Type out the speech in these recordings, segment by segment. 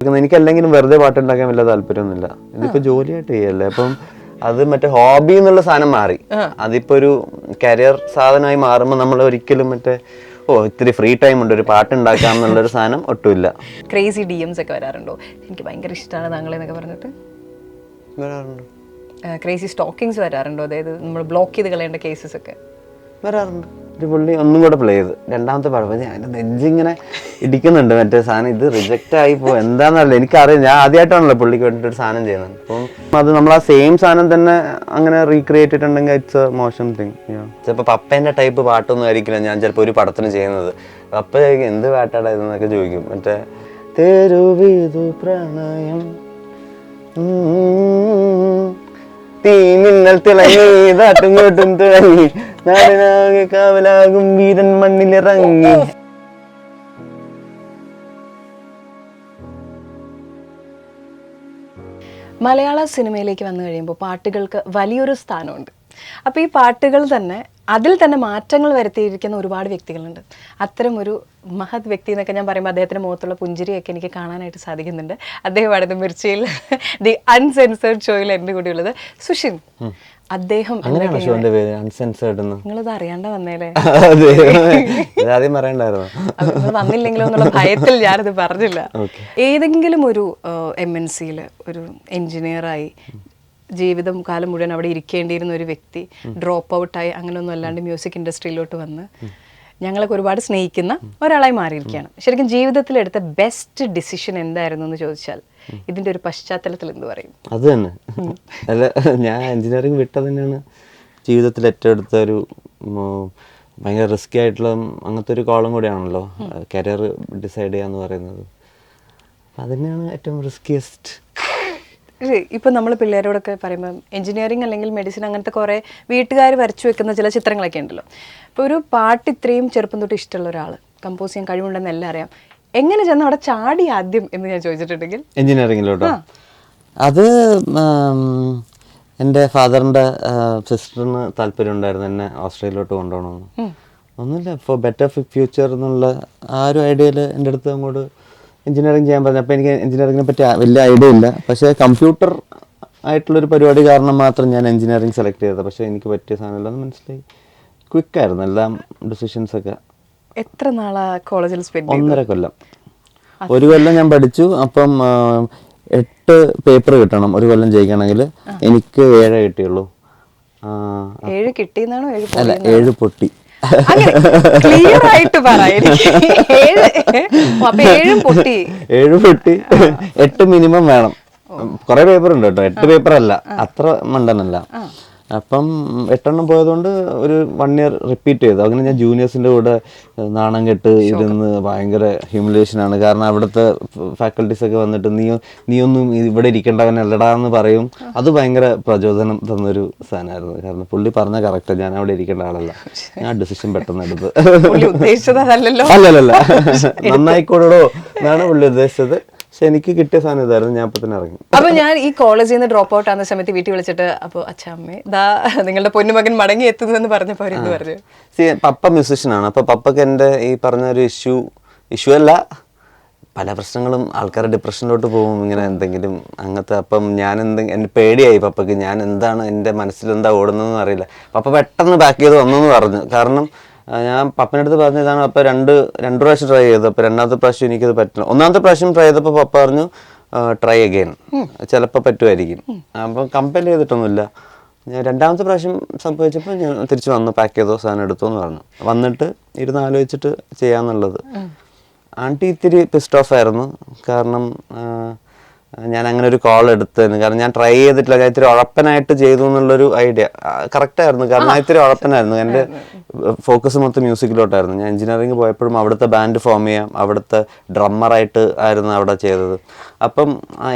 എനിക്ക് അല്ലെങ്കിലും വെറുതെ പാട്ടുണ്ടാക്കാൻ വലിയ താല്പര്യമൊന്നുമില്ല. ഇതിപ്പോ ജോലിയായിട്ട് ചെയ്യല്ലേ, അപ്പം അത് മറ്റേ ഹോബി എന്നുള്ള സാധനം മാറി. അതിപ്പോ ഒരു കരിയർ സാധനമായി മാറുമ്പോൾ നമ്മൾ ഒരിക്കലും മറ്റേ ഇത്തിരി ഫ്രീ ടൈം ഉണ്ട് ഒരു പാട്ട് ഉണ്ടാക്കാം എന്നുള്ളൊരു സാധനം ഒട്ടുമില്ല. ക്രേസി DMs ഒക്കെ വരാറുണ്ടോ? എനിക്ക് ഭയങ്കര ഇഷ്ടമാണ് താങ്കളെന്നൊക്കെ പറഞ്ഞിട്ട് വരാറുണ്ട്. ക്രേസി സ്റ്റോക്കിങ്സ് വരാറുണ്ടോ? അതായത് നമ്മൾ ബ്ലോക്ക് ചെയ്ത് കളയേണ്ട കേസസ് ഒക്കെ വരാറുണ്ട്. ഒരു പുള്ളി ഒന്നും കൂടെ പ്ലേ ചെയ്ത് രണ്ടാമത്തെ പാടുമ്പോൾ അതിൻ്റെ നെഞ്ചിങ്ങനെ ഇടിക്കുന്നുണ്ട്. മറ്റേ സാധനം ഇത് റിജക്റ്റ് ആയി പോകും എന്താണെന്നല്ല എനിക്കറിയാം. ഞാൻ ആദ്യമായിട്ടാണല്ലോ പുള്ളിക്ക് വേണ്ടിയിട്ട് ഒരു സാധനം ചെയ്യുന്നത്. അപ്പം അത് നമ്മൾ ആ സെയിം സാധനം തന്നെ അങ്ങനെ റീക്രിയേറ്റ് ചെയ്തിട്ടുണ്ടെങ്കിൽ ഇറ്റ്സ് എ മോശം തിങ്. ചിലപ്പോൾ പപ്പേൻ്റെ ടൈപ്പ് പാട്ടൊന്നും ആയിരിക്കില്ല ഞാൻ ചിലപ്പോൾ ഒരു പടത്തിന് ചെയ്യുന്നത്. പപ്പ ചോദിക്കും എന്ത് പാട്ടാടാ ഇതെന്നൊക്കെ ചോദിക്കും. മറ്റേ തെരുവിതു പ്രണയം തീമിന്നൽ തിളങ്ങി താട്ടുംകോട്ടും തിളങ്ങി നാടിനാകെ കാവലാകും വീരൻ മണ്ണിലിറങ്ങി. മലയാള സിനിമയിലേക്ക് വന്നു കഴിയുമ്പോൾ പാട്ടുകൾക്ക് വലിയൊരു സ്ഥാനമുണ്ട്. അപ്പോൾ ഈ പാട്ടുകൾ തന്നെ അതിൽ തന്നെ മാറ്റങ്ങൾ വരുത്തിയിരിക്കുന്ന ഒരുപാട് വ്യക്തികളുണ്ട്. അത്തരം ഒരു മഹത് വ്യക്തി എന്നൊക്കെ ഞാൻ പറയുമ്പോൾ അദ്ദേഹത്തിൻ്റെ മുഖത്തുള്ള പുഞ്ചിരിയൊക്കെ എനിക്ക് കാണാനായിട്ട് സാധിക്കുന്നുണ്ട്. അദ്ദേഹമാണ് മിർച്ചിയിൽ ദി അൺസെൻസേർഡ് ഷോയിൽ എൻ്റെ കൂടെയുള്ളത് സുഷിൻ. അദ്ദേഹം നിങ്ങളത് അറിയാണ്ട് വന്നേലേ, നിങ്ങൾ വന്നില്ലെങ്കിലോ എന്നുള്ള ഭയത്തിൽ ഞാനത് പറഞ്ഞില്ല. ഏതെങ്കിലും ഒരു MNCയിൽ ഒരു എൻജിനീയറായി ജീവിതം കാലം മുഴുവൻ അവിടെ ഇരിക്കേണ്ടിയിരുന്ന ഒരു വ്യക്തി ഡ്രോപ്പ് ഔട്ടായി അങ്ങനെയൊന്നും അല്ലാണ്ട് മ്യൂസിക് ഇൻഡസ്ട്രിയിലോട്ട് വന്ന് ഞങ്ങളൊക്കെ ഒരുപാട് സ്നേഹിക്കുന്ന ഒരാളായി മാറിയിരിക്കുകയാണ്. ശരിക്കും ജീവിതത്തിലെടുത്ത ബെസ്റ്റ് ഡിസിഷൻ എന്തായിരുന്നു എന്ന് ചോദിച്ചാൽ ഇതിൻ്റെ ഒരു പശ്ചാത്തലത്തിൽ എന്ത് പറയും? അത് തന്നെ അല്ല, ഞാൻ എൻജിനീയറിംഗ് വിട്ടത് തന്നെയാണ് ജീവിതത്തിൽ ഏറ്റവും എടുത്ത ഒരു ഭയങ്കര റിസ്കി ആയിട്ടുള്ള അങ്ങനത്തെ ഒരു കോളം കൂടിയാണല്ലോ കരിയർ ഡിസൈഡ് ചെയ്യാന്ന് പറയുന്നത്. അത് തന്നെയാണ് ഏറ്റവും റിസ്കിയസ്റ്റ്. ഇപ്പം നമ്മൾ പിള്ളേരോടൊക്കെ പറയുമ്പോൾ എൻജിനീയറിംഗ് അല്ലെങ്കിൽ മെഡിസിൻ അങ്ങനത്തെ കുറേ വീട്ടുകാർ വരച്ചു വെക്കുന്ന ചില ചിത്രങ്ങളൊക്കെ ഉണ്ടല്ലോ. ഇപ്പോൾ ഒരു പാട്ട് ഇത്രയും ചെറുപ്പം തൊട്ട് ഇഷ്ടമുള്ള ഒരാൾ, കമ്പോസ് ചെയ്യാൻ കഴിവുണ്ടെന്ന് എല്ലാം അറിയാം, എങ്ങനെ ചെന്ന് അവിടെ ചാടി ആദ്യം എന്ന് ഞാൻ ചോദിച്ചിട്ടുണ്ടെങ്കിൽ എൻജിനീയറിംഗിലോട്ടോ? അത് എൻ്റെ ഫാദറിൻ്റെ സിസ്റ്ററിന് താല്പര്യം ഉണ്ടായിരുന്നു എന്നെ ഓസ്ട്രേലിയയിലോട്ട് കൊണ്ടുപോകണമെന്ന്. ഒന്നുമില്ല, ഫോർ ബെറ്റർ ഫ്യൂച്ചർ എന്നുള്ള ആ ഒരു ഐഡിയയിൽ എൻ്റെ അടുത്ത് അങ്ങോട്ട് എൻജിനീയറിംഗ് ചെയ്യാൻ പറഞ്ഞു. അപ്പോൾ എനിക്ക് എൻജിനീയറിങ്ങിനെ പറ്റി വലിയ ഐഡിയ ഇല്ല. പക്ഷേ കമ്പ്യൂട്ടർ ആയിട്ടുള്ളൊരു പരിപാടി കാരണം മാത്രം ഞാൻ എൻജിനീയറിംഗ് സെലക്ട് ചെയ്തത്. പക്ഷേ എനിക്ക് പറ്റിയ സാധനമില്ലെന്ന് മനസ്സിലായി. ക്വിക്കായിരുന്നു എല്ലാം ഡിസിഷൻസൊക്കെ. എത്ര നാളാ കോളേജിൽ സ്പെൻഡ്? 1.5 കൊല്ലം. 1 കൊല്ലം ഞാൻ പഠിച്ചു. അപ്പം 8 പേപ്പർ കിട്ടണം ഒരു കൊല്ലം ജയിക്കണമെങ്കിൽ. എനിക്ക് 7 കിട്ടിയുള്ളൂ. 7 കിട്ടിയെന്നാണോ? അല്ല, 7 പൊട്ടി. ക്ലിയർ ആയിട്ട് പറ. 7 പൊട്ടി. 8 മിനിമം വേണം. കുറെ പേപ്പർ ഉണ്ട് കേട്ടോ, 8 പേപ്പർ അല്ല, അത്ര മണ്ടനല്ല. അപ്പം 8 പോയതുകൊണ്ട് ഒരു 1 ഇയർ റിപ്പീറ്റ് ചെയ്തു. അങ്ങനെ ഞാൻ ജൂനിയേഴ്സിൻ്റെ കൂടെ നാണം കെട്ട് ഇരുന്ന് ഭയങ്കര ഹ്യൂമിലേഷനാണ്. കാരണം അവിടുത്തെ ഫാക്കൽറ്റീസൊക്കെ വന്നിട്ട് നീയൊന്നും ഇവിടെ ഇരിക്കേണ്ടവനല്ലടാ എന്ന് പറയും. അത് ഭയങ്കര പ്രചോദനം തന്നൊരു സാധനമായിരുന്നു. കാരണം പുള്ളി പറഞ്ഞ കറക്റ്റ്, ഞാൻ അവിടെ ഇരിക്കേണ്ട ആളല്ല. ഞാൻ ഡിസിഷൻ പെട്ടെന്ന് എടുത്ത്. അല്ലല്ല, നന്നായിക്കോടോ എന്നാണ് പുള്ളി ഉദ്ദേശിച്ചത്. പക്ഷെ എനിക്ക് കിട്ടിയ സാധനം ഇതായിരുന്നു. ഞാൻ ഇപ്പൊ തന്നെ ഇറങ്ങി. അപ്പൊ ഞാൻ ഈ കോളേജിൽ നിന്ന് ഡ്രോപ്പ് ഔട്ട് ആകുന്ന സമയത്ത് വീട്ടിൽ വിളിച്ചിട്ട് അപ്പോൾ അച്ഛമ്മേ ദാ നിങ്ങളുടെ പൊന്നുമകൻ മടങ്ങി എത്തുന്നു എന്ന് പറഞ്ഞപ്പോൾ എന്ത് പറഞ്ഞു? പപ്പ മ്യൂസിഷ്യനാണ്. അപ്പൊ പപ്പക്ക് എൻ്റെ ഈ പറഞ്ഞ ഒരു ഇഷ്യൂ അല്ല, പല പ്രശ്നങ്ങളും, ആൾക്കാർ ഡിപ്രഷനിലോട്ട് പോകും ഇങ്ങനെ എന്തെങ്കിലും അങ്ങനത്തെ. അപ്പം ഞാൻ എൻ്റെ പേടിയായി പപ്പക്ക്, ഞാൻ എന്താണ് എൻ്റെ മനസ്സിൽ എന്താ ഓടുന്നതെന്ന് അറിയില്ല. പപ്പ പെട്ടെന്ന് ബാക്ക് ചെയ്ത് വന്നെന്ന് പറഞ്ഞു. കാരണം ഞാൻ പപ്പൻ്റെ അടുത്ത് പറഞ്ഞതാണ്. അപ്പം രണ്ട് പ്രാവശ്യം ട്രൈ ചെയ്തു. അപ്പോൾ 2ാമത്തെ പ്രാവശ്യം എനിക്കത് പറ്റില്ല. 1ാമത്തെ പ്രാവശ്യം ട്രൈ ചെയ്തപ്പോൾ പപ്പ പറഞ്ഞു ട്രൈ അഗെയിൻ, ചിലപ്പോൾ പറ്റുമായിരിക്കും. അപ്പം കമ്പൽ ചെയ്തിട്ടൊന്നുമില്ല. ഞാൻ 2ാമത്തെ പ്രാവശ്യം സംഭവിച്ചപ്പോൾ ഞാൻ തിരിച്ച് വന്നു, പാക്ക് ചെയ്തോ സാധനം എടുത്തു എന്ന് പറഞ്ഞു. വന്നിട്ട് ഇരുന്ന് ആലോചിച്ചിട്ട് ചെയ്യാന്നുള്ളത്. ആൻറ്റി ഇത്തിരി പിസ്റ്റ് ഓഫ് ആയിരുന്നു. കാരണം ഞാൻ അങ്ങനെ ഒരു കോൾ എടുത്തതിന്, കാരണം ഞാൻ ട്രൈ ചെയ്തിട്ടില്ല, ഞാൻ ഇത്തിരി ഉഴപ്പനായിട്ട് ചെയ്തു എന്നുള്ളൊരു ഐഡിയ കറക്റ്റായിരുന്നു. കാരണം ഞാൻ ഇത്തിരി ഉഴപ്പനായിരുന്നു. എൻ്റെ ഫോക്കസ് മൊത്തം മ്യൂസിക്കിലോട്ടായിരുന്നു. ഞാൻ എഞ്ചിനീയറിംഗ് പോയപ്പോഴും അവിടുത്തെ ബാൻഡ് ഫോം ചെയ്യാം, അവിടുത്തെ ഡ്രമ്മറായിട്ട് ആയിരുന്നു അവിടെ ചെയ്തത്. അപ്പം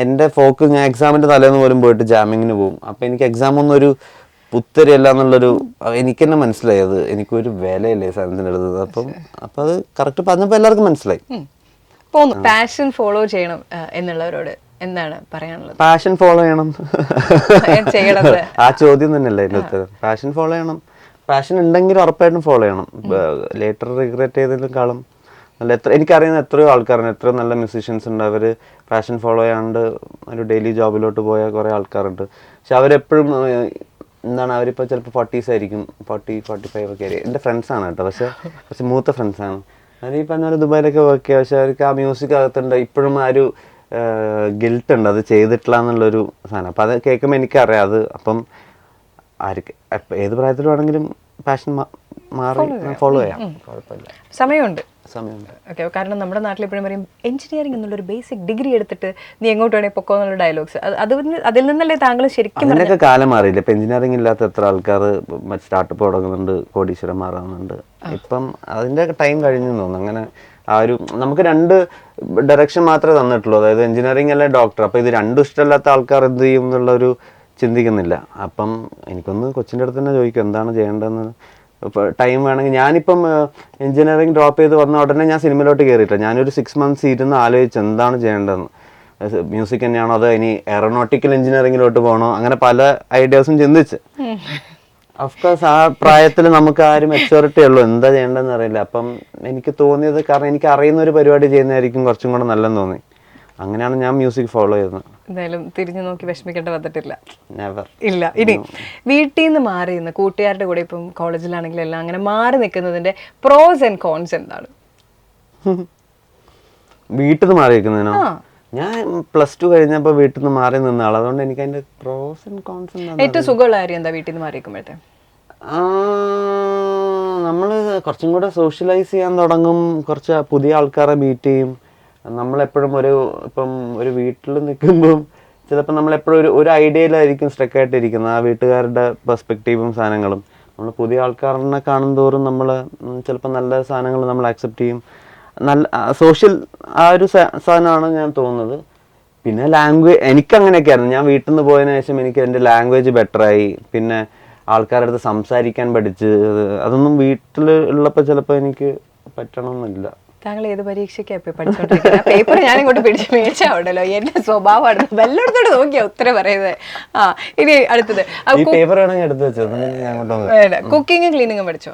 എൻ്റെ ഫോക്കസ്, ഞാൻ എക്സാമിൻ്റെ തലേന്ന് പോലും പോയിട്ട് ജാമിങ്ങിന് പോകും. അപ്പം എനിക്ക് എക്സാമൊന്നും ഒരു പുത്തരിയല്ല എന്നുള്ളൊരു എനിക്ക് തന്നെ മനസ്സിലായി. അത് എനിക്കൊരു വിലയില്ലേ സാധനത്തിൻ്റെ അടുത്തത്. അപ്പം അത് കറക്റ്റ് പറഞ്ഞപ്പോൾ എല്ലാവർക്കും മനസ്സിലായി. പാഷൻ ഫോളോ ചെയ്യണം എന്നുള്ളവരോട് എന്താണ് പറയാനുള്ളത്? പാഷൻ ഫോളോ ചെയ്യണം, ആ ചോദ്യം തന്നെയല്ലേ എൻ്റെ ഉത്തരം. പാഷൻ ഫോളോ ചെയ്യണം. പാഷൻ ഉണ്ടെങ്കിൽ ഉറപ്പായിട്ടും ഫോളോ ചെയ്യണം. ലേറ്റർ റിഗ്രറ്റ് ചെയ്തതിനേക്കാളും നല്ല എനിക്കറിയുന്ന എത്രയോ ആൾക്കാരുണ്ട്, എത്രയോ നല്ല മ്യൂസീഷ്യൻസ് ഉണ്ട്. അവർ പാഷൻ ഫോളോ ചെയ്യാണ്ട് ഒരു ഡെയിലി ജോബിലോട്ട് പോയ കുറേ ആൾക്കാരുണ്ട്. പക്ഷെ അവരെപ്പോഴും എന്താണ്, അവരിപ്പോൾ ചിലപ്പോൾ 40s ആയിരിക്കും, 40-45 ഒക്കെ ആയിരിക്കും. എൻ്റെ ഫ്രണ്ട്സാണ് കേട്ടോ, പക്ഷേ കുറച്ച് മൂത്ത ഫ്രണ്ട്സാണ്. അവർ ഈ പറഞ്ഞ പോലെ ദുബായിലൊക്കെ വർക്ക് ചെയ്യുക. പക്ഷെ അവർക്ക് ആ മ്യൂസിക് അകത്തുണ്ട് ഇപ്പോഴും ആ ഒരു ഗിൽട്ട് ഉണ്ട് അത് ചെയ്തിട്ടില്ല എന്നുള്ളൊരു സാധനം. അപ്പം അത് കേൾക്കുമ്പോൾ എനിക്കറിയാം അത്. അപ്പം ആർക്ക് ഏത് പ്രായത്തിൽ വേണമെങ്കിലും പാഷൻ മാറി ഫോളോ ചെയ്യാം, കുഴപ്പമില്ല. സമയമുണ്ട്. സമയമുണ്ട്. കാരണം നമ്മുടെ നാട്ടിൽ എപ്പോഴും പറയും എഞ്ചിനീയറിംഗ് എന്നുള്ളൊരു ബേസിക് ഡിഗ്രി എടുത്തിട്ട് നീ എങ്ങോട്ട് വേണേൽ പൊക്കോ എന്നുള്ള ഡയലോഗ്സ്. അതിൽ നിന്നല്ലേ താങ്കൾ ശരിക്കും അതിനൊക്കെ കാലം മാറിയില്ല. ഇപ്പം എഞ്ചിനീയറിംഗ് ഇല്ലാത്ത എത്ര ആൾക്കാർ സ്റ്റാർട്ടപ്പ് തുടങ്ങുന്നുണ്ട്, കോടീശ്വരന്മാരാകുന്നുണ്ട്. ഇപ്പം അതിൻ്റെ ടൈം കഴിഞ്ഞു തോന്നുന്നു. അങ്ങനെ ആ ഒരു നമുക്ക് 2 ഡയറക്ഷൻ മാത്രമേ തന്നിട്ടുള്ളൂ, അതായത് എഞ്ചിനീയറിംഗ് അല്ലെ ഡോക്ടർ. അപ്പോൾ ഇത് രണ്ടും ഇഷ്ടമില്ലാത്ത ആൾക്കാർ എന്ത് ചെയ്യും എന്നുള്ളൊരു ചിന്തിക്കുന്നില്ല. അപ്പം എനിക്കൊന്ന് കൊച്ചിൻ്റെ അടുത്ത് തന്നെ ചോദിക്കും എന്താണ് ചെയ്യേണ്ടതെന്ന്. ഇപ്പോൾ ടൈം വേണമെങ്കിൽ ഞാനിപ്പം എഞ്ചിനീയറിംഗ് ഡ്രോപ്പ് ചെയ്ത് വന്ന ഉടനെ ഞാൻ സിനിമയിലോട്ട് കയറിയിട്ടില്ല. ഞാനൊരു 6 months ഇരുന്ന് ആലോചിച്ച് എന്താണ് ചെയ്യേണ്ടതെന്ന്. മ്യൂസിക് തന്നെയാണോ അതോ ഇനി എയറോനോട്ടിക്കൽ എഞ്ചിനീയറിംഗിലോട്ട് പോകണോ, അങ്ങനെ പല ഐഡിയാസും ചിന്തിച്ച്. അഫ്കോഴ്സ് ആ പ്രായത്തിൽ നമുക്ക് ആ ഒരു മെച്ചൂരിറ്റി ഉള്ളൂ, എന്താ ചെയ്യേണ്ടതെന്ന് അറിയില്ല. അപ്പം എനിക്ക് തോന്നിയത്, കാരണം എനിക്ക് അറിയുന്ന ഒരു പരിപാടി ചെയ്യുന്നതായിരിക്കും കുറച്ചും കൂടെ നല്ലതെന്ന് തോന്നി. അങ്ങനെയാണ് ഞാൻ മ്യൂസിക് ഫോളോ ചെയ്യുന്നത്. എന്തായാലും തിരിഞ്ഞു നോക്കി വിഷമിക്കേണ്ട വന്നിട്ടില്ല. നെവർ. ഇല്ല. ഇനി വീട്ടിൽ നിന്ന് മാറി നിന്ന് കൂട്ടുകാരുടെ കൂടെ ഇപ്പം കോളേജിലാണെങ്കിലും എല്ലാം അങ്ങനെ മാറി നിൽക്കുന്നതിന്റെ പ്രോസ് ആൻഡ് കോൺസ് എന്താണ്? വീട്ടിൽ നിന്ന് മാറി നിൽക്കുന്നതിനോ? ഞാൻ +2 കഴിഞ്ഞപ്പോൾ വീട്ടിൽ നിന്ന് മാറി നിന്ന ആൾ. അതുകൊണ്ട് എനിക്ക് അതിന്റെ പ്രോസ് ആൻഡ് കോൺസ് ഏറ്റവും സുഖമുള്ള കാര്യം എന്താ വീട്ടിൽ നിന്ന് മാറി നിൽക്കുമ്പോഴത്തെ? നമ്മൾ കുറച്ചും കൂടെ സോഷ്യലൈസ് ചെയ്യാൻ തുടങ്ങും, കുറച്ച് പുതിയ ആൾക്കാരെ മീറ്റ് ചെയ്യും. നമ്മളെപ്പോഴും ഇപ്പം ഒരു വീട്ടിൽ നിൽക്കുമ്പം ചിലപ്പോൾ നമ്മളെപ്പോഴും ഒരു ഐഡിയയിലായിരിക്കും സ്റ്റക്കായിട്ടിരിക്കുന്നത്, ആ വീട്ടുകാരുടെ പെർസ്പെക്റ്റീവും സാധനങ്ങളും. നമ്മൾ പുതിയ ആൾക്കാരെ കാണും തോറും നമ്മൾ ചിലപ്പോൾ നല്ല സാധനങ്ങൾ നമ്മൾ ആക്സെപ്റ്റ് ചെയ്യും. നല്ല സോഷ്യൽ ആ ഒരു സാധനമാണ് ഞാൻ തോന്നുന്നത്. പിന്നെ ലാംഗ്വേജ് എനിക്കങ്ങനെയൊക്കെയായിരുന്നു. ഞാൻ വീട്ടിൽ നിന്ന് പോയതിനു ശേഷം എനിക്ക് എൻ്റെ ലാംഗ്വേജ് ബെറ്ററായി. പിന്നെ ആൾക്കാരുടെ അടുത്ത് സംസാരിക്കാൻ പഠിച്ച്. അതൊന്നും വീട്ടിൽ ഉള്ളപ്പോൾ ചിലപ്പോൾ എനിക്ക് പറ്റണമെന്നില്ല. താങ്കൾ ഏത് പരീക്ഷയ്ക്കാണ് പോയി പഠിച്ചോണ്ടിരിക്കുന്നത്? പേപ്പർ ഞാൻ ഇങ്ങോട്ട് പിടിച്ച് മേടിച്ചാവുണ്ടല്ലോ, എന്റെ സ്വഭാവമാണ് വല്ലയിടത്തോട് നോക്കിയാ ഉത്തരം പറയുന്നത്. ഇനി അടുത്തത് കുക്കിങ്ങും ക്ലീനിങ്ങും പഠിച്ചോ?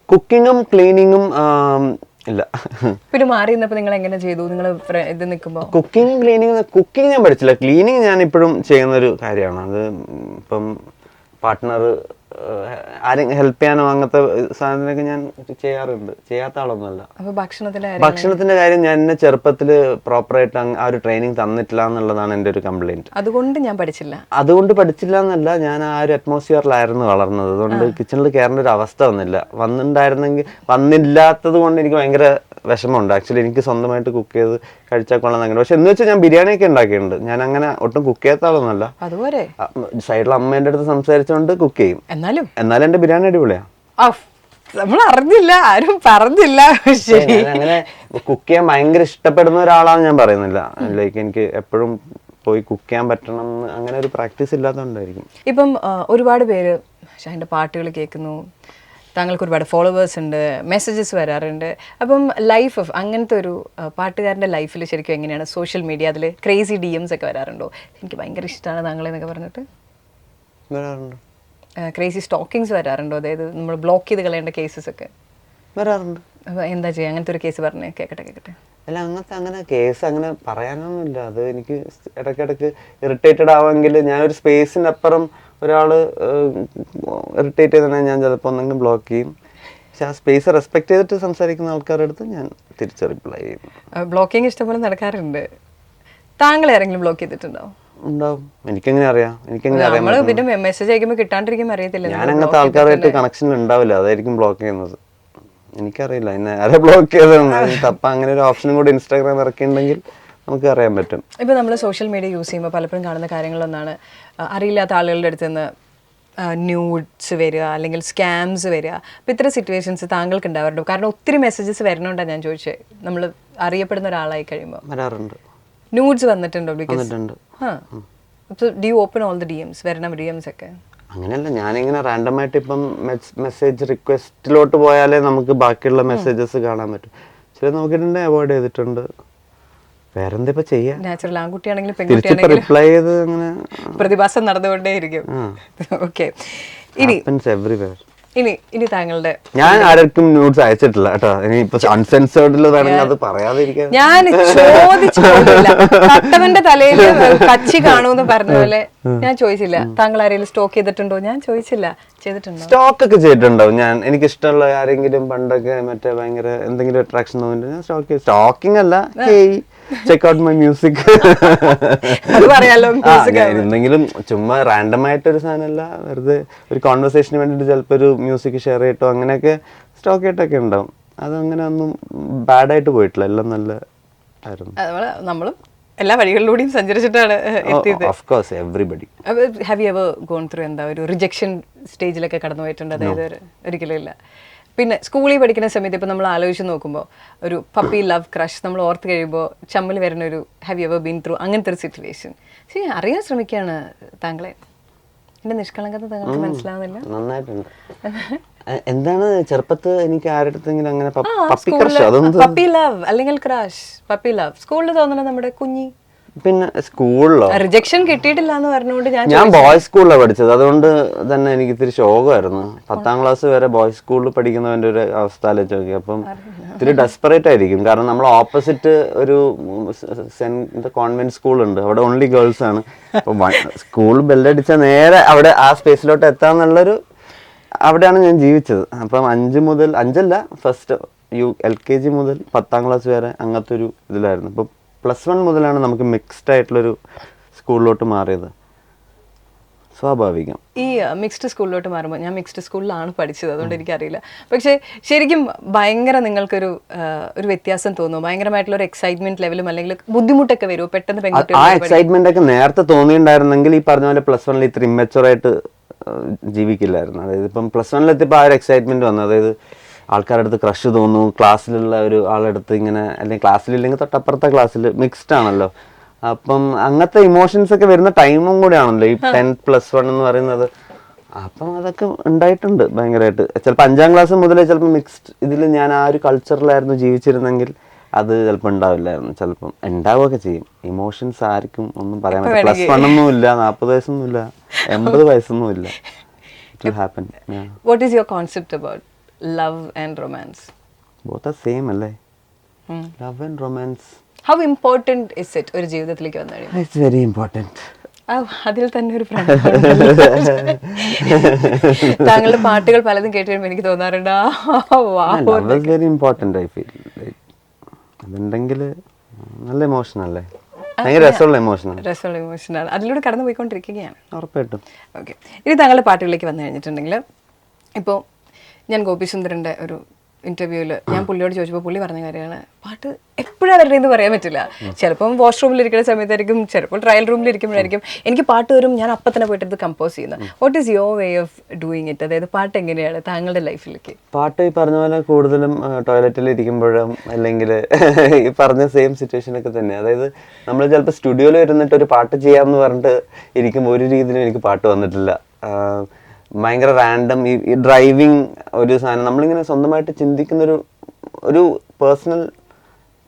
കുക്കിങ്ങും ക്ലീനിങ്ങും ഇല്ല. പിന്നെ മാറി നിന്നപ്പോൾ നിങ്ങൾ എങ്ങനെ ചെയ്തു? നിങ്ങൾ ഇത് നിൽക്കുമ്പോൾ കുക്കിംഗ് ഞാൻ പഠിച്ചില്ല. ക്ലീനിങ് ഞാൻ ഇപ്പോഴും ചെയ്യുന്നൊരു കാര്യമാണ്. അത് ഇപ്പം പാർട്ട്ണർ ആരെങ്കിലും ഹെൽപ്പ് ചെയ്യാനോ അങ്ങനത്തെ സാധനത്തിനൊക്കെ ഞാൻ ചെയ്യാറുണ്ട്. ചെയ്യാത്ത ആളൊന്നുമല്ല. ഭക്ഷണത്തിന്റെ കാര്യം ഞാൻ എന്നെ ചെറുപ്പത്തിൽ പ്രോപ്പറായിട്ട് ആ ഒരു ട്രെയിനിങ് തന്നിട്ടില്ല എന്നുള്ളതാണ് എൻ്റെ ഒരു കംപ്ലൈന്റ്. അതുകൊണ്ട് പഠിച്ചില്ല എന്നല്ല, ഞാൻ ആ ഒരു അറ്റ്മോസ്ഫിയറിലായിരുന്നു വളർന്നത്. അതുകൊണ്ട് കിച്ചണിൽ കയറേണ്ട ഒരു അവസ്ഥ വന്നില്ലാത്തത് കൊണ്ട് എനിക്ക് ഭയങ്കര വിഷമമുണ്ട്. ആക്ച്വലി എനിക്ക് സ്വന്തമായിട്ട് കുക്ക് ചെയ്ത് കഴിച്ചാൽ കൊള്ളാം അങ്ങനെ. പക്ഷെ എന്ന് വെച്ചാൽ ഞാൻ ബിരിയാണിയൊക്കെ ഉണ്ടാക്കിയിട്ടുണ്ട്. ഞാൻ അങ്ങനെ ഒട്ടും കുക്ക് ചെയ്യാത്ത ആളൊന്നുമല്ല. അതുപോലെ സൈഡിൽ അമ്മേന്റെ അടുത്ത് സംസാരിച്ചുകൊണ്ട് കുക്ക് ചെയ്യും. എന്നാലും എന്റെ ബിരിയാണി അടിപൊളിയാ. നമ്മൾ അറിഞ്ഞില്ല, ആരും പറഞ്ഞില്ല. അങ്ങനെ കുക്ക് ചെയ്യാൻ ഭയങ്കര ഇഷ്ടപ്പെടുന്ന ഒരാളാണ് ഞാൻ പറയുന്നില്ല. ലൈക്ക് എനിക്ക് എപ്പോഴും പോയി കുക്ക് ചെയ്യാൻ പറ്റണം അങ്ങനെ ഒരു പ്രാക്ടീസ് ഇല്ലാത്തതുകൊണ്ടായിരിക്കും. ഇപ്പം ഒരുപാട് പേര് ഷാഹിന്റെ പാട്ടുകൾ കേൾക്കുന്നു, താങ്കൾക്ക് ഒരുപാട് ഫോളോവേഴ്സ് ഉണ്ട്, മെസ്സേജസ് വരാറുണ്ട്. അപ്പം അങ്ങനത്തെ ഒരു പാട്ടുകാരൻ്റെ ലൈഫിൽ ശരിക്കും എങ്ങനെയാണ് സോഷ്യൽ മീഡിയ അതിൽ ക്രേസി DMs ഒക്കെ വരാറുണ്ടോ? എനിക്ക് ഭയങ്കര ഇഷ്ടമാണ് താങ്കളെന്നൊക്കെ പറഞ്ഞിട്ട് വരാറുണ്ട്. ക്രേസി സ്റ്റോക്കിങ്സ് വരാറുണ്ടോ? അതായത് നമ്മൾ ബ്ലോക്ക് ചെയ്ത് കളയേണ്ട കേസസ് ഒക്കെ വരാറുണ്ട്. അപ്പോൾ എന്താ ചെയ്യുക? അങ്ങനത്തെ ഒരു കേസ് പറഞ്ഞേ കേൾക്കട്ടെ. അല്ല, അങ്ങനെ കേസ് അങ്ങനെ പറയാനൊന്നുമില്ല. അത് എനിക്ക് ഇടയ്ക്കിടയ്ക്ക് ഇറിറ്റേറ്റഡ് ആവുമെങ്കിൽ ഞാനൊരു സ്പേസിനപ്പുറം ഒരാൾ ഇറിറ്റേറ്റ് ചെയ്തിട്ടുണ്ടെങ്കിൽ ഞാൻ ചിലപ്പോൾ ഒന്നെങ്കിലും ബ്ലോക്ക് ചെയ്യും. പക്ഷെ ആ സ്പേസ് റെസ്പെക്ട് ചെയ്തിട്ട് സംസാരിക്കുന്ന ആൾക്കാരുടെ അടുത്ത് ഞാൻ തിരിച്ച് റിപ്ലൈ ചെയ്യും. ബ്ലോക്കിംഗ് ഇഷ്ടംപോലെ നടക്കാറുണ്ട്. താങ്കൾ ആരെങ്കിലും ബ്ലോക്ക് ചെയ്തിട്ടുണ്ടോ? ഉണ്ടാവും. എനിക്കെങ്ങനെ അറിയാം? പിന്നെ മെസ്സേജ് അയക്കുമ്പോൾ കിട്ടാണ്ടിരിക്കുമ്പോൾ അറിയത്തില്ല. ഞാൻ അങ്ങനത്തെ ആൾക്കാരായിട്ട് കണക്ഷൻ ഉണ്ടാവില്ല, അതായിരിക്കും ബ്ലോക്ക് ചെയ്യുന്നത്. എനിക്കറിയില്ല എന്നെ ആരെ ബ്ലോക്ക് ചെയ്തതെന്ന്. തപ്പ അങ്ങനെ ഒരു ഓപ്ഷനും കൂടി ഇൻസ്റ്റാഗ്രാം ഇറക്കിയിട്ടുണ്ടെങ്കിൽ നമുക്ക് അറിയാൻ പറ്റും. ഇപ്പോൾ നമ്മൾ സോഷ്യൽ മീഡിയ യൂസ് ചെയ്യുമ്പോൾ പലപ്പോഴും കാണുന്ന കാര്യങ്ങളൊന്നാണ് അറിയില്ലാത്ത ആളുകളുടെ അടുത്ത് നിന്ന് ന്യൂഡ്സ് വരിക, അല്ലെങ്കിൽ സ്കാംസ് വരിക. അപ്പോൾ ഇത്തരം സിറ്റുവേഷൻസ് താങ്കൾക്ക് ഉണ്ടാവാറുണ്ട്? കാരണം ഒത്തിരി മെസ്സേജസ് വരണോണ്ടാണ് ഞാൻ ചോദിച്ചത്. നമ്മൾ അറിയപ്പെടുന്ന ഒരാളായി കഴിയുമ്പോൾ വരാറുണ്ട്. ന്യൂഡ്സ് വന്നിട്ടുണ്ടോ? Do you open all the DMs വരണ DMs ഒക്കെ? അങ്ങനെയല്ല, ഞാനിങ്ങനെ റാൻഡമായിട്ട് ഇപ്പം മെസ്സേജ് റിക്വസ്റ്റിലോട്ട് പോയാലേ നമുക്ക് ബാക്കിയുള്ള മെസ്സേജസ് കാണാൻ പറ്റും. ചില നോക്കിയിട്ടുണ്ടെങ്കിൽ അവോയ്ഡ് ചെയ്തിട്ടുണ്ട്. വേറെന്താ ഇപ്പൊ ചെയ്യാ? നാച്ചുറൽ ആൺകുട്ടിയാണെങ്കിലും പെൺകുട്ടിയാണെങ്കിലും റിപ്ലൈ ചെയ്ത് അങ്ങനെ പ്രതിഭാസം നടന്നുകൊണ്ടേയിരിക്കും. ഓക്കെ, ഇനി ഇനി താങ്കളുടെ ഞാൻ ആർക്കും ന്യൂഡ്സ് അയച്ചിട്ടില്ല കേട്ടോ. ഇനി ഇപ്പൊ അൺസെൻസേർഡിൽ വേണമെങ്കിൽ അത് പറയാതിരിക്കാൻ. ഞാൻ ചോദിച്ചില്ല. കട്ടവന്റെ തലയിൽ കച്ചി കാണുമെന്ന് പറഞ്ഞ പോലെ ഞാൻ ചോദിച്ചില്ല താങ്കൾ ആരെങ്കിലും സ്റ്റോക്ക് ചെയ്തിട്ടുണ്ടോ, ഞാൻ ചോദിച്ചില്ല. ചെയ്തിട്ടുണ്ടോ? സ്റ്റോക്ക് ഒക്കെ ചെയ്തിട്ടുണ്ടാവും. എനിക്ക് ഇഷ്ടമുള്ള ആരെങ്കിലും പണ്ടൊക്കെ മറ്റേ ഭയങ്കര എന്തെങ്കിലും അട്രാക്ഷൻ തോന്നിട്ട് ഞാൻ സ്റ്റോക്കിംഗ് അല്ല, ചെക്ക് ഔട്ട് മൈ മ്യൂസിക് എന്തെങ്കിലും ചുമ്മാ റാൻഡം ആയിട്ടൊരു സാധനമല്ല, വെറുതെ ഒരു കോൺവെർസേഷന് വേണ്ടിട്ട് ചിലപ്പോൾ ഒരു മ്യൂസിക് ഷെയർ ചെയ്തിട്ടോ അങ്ങനെയൊക്കെ സ്റ്റോക്ക് ചെയ്തിട്ടൊക്കെ ഉണ്ടാവും. അതങ്ങനെ ഒന്നും ബാഡായിട്ട് പോയിട്ടില്ല, എല്ലാം നല്ല ആയിരുന്നു. നമ്മളും എല്ലാ വഴികളിലൂടെയും സഞ്ചരിച്ചിട്ടാണ് എത്തിയത്. Of course everybody. Have you ever gone through എന്താ ഒരു റിജക്ഷൻ സ്റ്റേജിലൊക്കെ കടന്നു പോയിട്ടുണ്ട്? അതായത് ഒരിക്കലും ഇല്ല. പിന്നെ സ്കൂളിൽ പഠിക്കുന്ന സമയത്ത് ഇപ്പം നമ്മൾ ആലോചിച്ച് നോക്കുമ്പോൾ ഒരു പപ്പി ലവ് ക്രഷ് നമ്മൾ ഓർത്ത് കഴിയുമ്പോൾ ചമ്മൽ വരുന്ന ഒരു have you ever been through അങ്ങനത്തെ ഒരു സിറ്റുവേഷൻ? ശരി, അറിയാൻ ശ്രമിക്കുകയാണ് താങ്കളെ. എൻ്റെ നിഷ്കളങ്കത താങ്കൾക്ക് മനസ്സിലാവുന്നില്ല? നന്നായിട്ടുണ്ട്. എന്താണ് ചെറുപ്പത്ത് എനിക്ക് ആരുടെങ്കിലും അങ്ങനെ പപ്പി ലവ് അല്ലെങ്കിൽ ക്രഷ്, പപ്പി ലവ് സ്കൂളിൽ തോന്നണ നമ്മുടെ കുഞ്ഞി? പിന്നെ സ്കൂളിലോ റിജക്ഷൻ കിട്ടിയിട്ടില്ല എന്ന് പറഞ്ഞുകൊണ്ട് ഞാൻ ബോയ്സ് സ്കൂളിലാണ് പഠിച്ചത്. അതുകൊണ്ട് തന്നെ എനിക്ക് ഇത്തിരി ശോകമായിരുന്നു. 10ാം ക്ലാസ് വരെ ബോയ്സ് സ്കൂളിൽ പഠിക്കുന്നവന്റെ ഒരു അവസ്ഥ ആലോചിച്ച് നോക്കി. അപ്പം ഇത്തിരി ഡെസ്പറേറ്റ് ആയിരിക്കും. കാരണം നമ്മൾ ഓപ്പോസിറ്റ് ഒരു കോൺവെന്റ് സ്കൂളുണ്ട്, അവിടെ ഓൺലി ഗേൾസ് ആണ്. അപ്പം സ്കൂൾ ബെല്ലടിച്ചാൽ നേരെ അവിടെ ആ സ്പേസിലോട്ട് എത്താന്നുള്ളൊരു അവിടെയാണ് ഞാൻ ജീവിച്ചത്. അപ്പം 5 ഫസ്റ്റ് LKG മുതൽ 10ാം ക്ലാസ് വരെ അങ്ങനത്തെ ഒരു ഇതിലായിരുന്നു. ഇപ്പം +1 മുതലാണ് നമുക്ക് മിക്സ്ഡ് ആയിട്ടുള്ളൊരു സ്കൂളിലോട്ട് മാറിയത്. സ്വാഭാവികം. ഈ മിക്സ്ഡ് സ്കൂളിലോട്ട് മാറുമ്പോൾ, ഞാൻ മിക്സ്ഡ് സ്കൂളിലാണ് പഠിച്ചത്, അതുകൊണ്ട് എനിക്കറിയില്ല. പക്ഷേ ശരിക്കും ഭയങ്കര നിങ്ങൾക്കൊരു ഒരു വ്യത്യാസം തോന്നുന്നു? ഭയങ്കരമായിട്ടുള്ള ഒരു എക്സൈറ്റ്മെന്റ് ലെവലും അല്ലെങ്കിൽ ബുദ്ധിമുട്ടൊക്കെ വരുമോ പെട്ടെന്ന്? ആ എക്സൈറ്റ്മെന്റ് ഒക്കെ നേരത്തെ തോന്നിയിട്ടുണ്ടായിരുന്നെങ്കിൽ ഈ പറഞ്ഞ പോലെ +1 ഇത്ര ഇമ്മച്ചുവർ ആയിട്ട് ജീവിക്കില്ലായിരുന്നു. അതായത് ഇപ്പം +1 എത്തിയപ്പോൾ ആ ഒരു എക്സൈറ്റ്മെന്റ് വന്നു. അതായത് ആൾക്കാരുടെ അടുത്ത് ക്രഷ് തോന്നുന്നു, ക്ലാസ്സിലുള്ള ഒരു ആളെടുത്ത് ഇങ്ങനെ, അല്ലെങ്കിൽ ക്ലാസ്സിലില്ലെങ്കിൽ തൊട്ടപ്പുറത്തെ ക്ലാസ്സിൽ മിക്സ്ഡ് ആണല്ലോ. അപ്പം അങ്ങനത്തെ ഇമോഷൻസ് ഒക്കെ വരുന്ന ടൈമും കൂടെ ആണല്ലോ ഈ 10+1 എന്ന് പറയുന്നത്. അപ്പം അതൊക്കെ ഉണ്ടായിട്ടുണ്ട് ഭയങ്കരമായിട്ട്. ചിലപ്പോൾ 5ാം ക്ലാസ് മുതലേ ചിലപ്പോൾ മിക്സ്ഡ് ഇതിൽ ഞാൻ ആ ഒരു കൾച്ചറിലായിരുന്നു ജീവിച്ചിരുന്നെങ്കിൽ അത് ചിലപ്പോൾ ഉണ്ടാവില്ലായിരുന്നു. ചിലപ്പം ഉണ്ടാവുകയൊക്കെ ചെയ്യും. ഇമോഷൻസ് ആർക്കും ഒന്നും പറയാൻ പറ്റില്ല. +1 ഒന്നും ഇല്ല, 40 വയസ്സൊന്നും ഇല്ല, 80 വയസ്സൊന്നും ഇല്ല. It will happen. Yeah. What is your concept about love and romance? Both are same അല്ലേ? Love and romance. How important is it ഒരു ജീവിതത്തിലേക്ക് വന്നു കഴിയുമ്പോൾ? It's very important. അതിൽ തന്നെ ഒരു താങ്കളുടെ പാട്ടുകൾ പലതും കേട്ട് കഴിയുമ്പോൾ എനിക്ക് തോന്നാറുണ്ട് love is very important. I feel like അതുണ്ടെങ്കിൽ നല്ല ഇമോഷൻ അല്ലേ? ഭയങ്കര രസമുള്ള ഇമോഷനാണ്. അതിലൂടെ കടന്നു പോയിക്കൊണ്ടിരിക്കുകയാണ്. ഉറപ്പായിട്ടും. ഓക്കെ, ഇനി താങ്കളുടെ പാട്ടുകളിലേക്ക് വന്നു കഴിഞ്ഞിട്ടുണ്ടെങ്കിൽ, ഇപ്പോൾ ഞാൻ ഗോപിസുന്ദരൻ്റെ ഒരു ഇന്റർവ്യൂവിൽ ഞാൻ പുള്ളിയോട് ചോദിച്ചപ്പോൾ പുള്ളി പറഞ്ഞ കാര്യമാണ്, പാട്ട് എപ്പോഴാണ് വരേണ്ടതെന്ന് പറയാൻ പറ്റില്ല. ചിലപ്പം വാഷ്റൂമിലിരിക്കുന്ന സമയത്തായിരിക്കും, ചിലപ്പോൾ ട്രയൽ റൂമിലിരിക്കുമ്പോഴായിരിക്കും എനിക്ക് പാട്ട് വരും, ഞാൻ അപ്പം തന്നെ പോയിട്ട് ഇത് കമ്പോസ് ചെയ്യുന്നത്. What is your way of doing it? അതായത് പാട്ട് എങ്ങനെയാണ് താങ്കളുടെ ലൈഫിലേക്ക്? പാട്ട് ഈ പറഞ്ഞ പോലെ കൂടുതലും ടോയ്ലറ്റിൽ ഇരിക്കുമ്പോഴും അല്ലെങ്കിൽ ഈ പറഞ്ഞ സെയിം സിറ്റുവേഷനൊക്കെ തന്നെ. അതായത് നമ്മൾ ചിലപ്പോൾ സ്റ്റുഡിയോയിൽ ഇരുന്നിട്ട് ഒരു പാട്ട് ചെയ്യാമെന്ന് പറഞ്ഞിട്ട് ഇരിക്കുമ്പോൾ ഒരു രീതിയിലും എനിക്ക് പാട്ട് വന്നിട്ടില്ല. ഭയങ്കര റാൻഡം ഈ ഡ്രൈവിങ് ഒരു സാധനം നമ്മളിങ്ങനെ സ്വന്തമായിട്ട് ചിന്തിക്കുന്നൊരു ഒരു പേഴ്സണൽ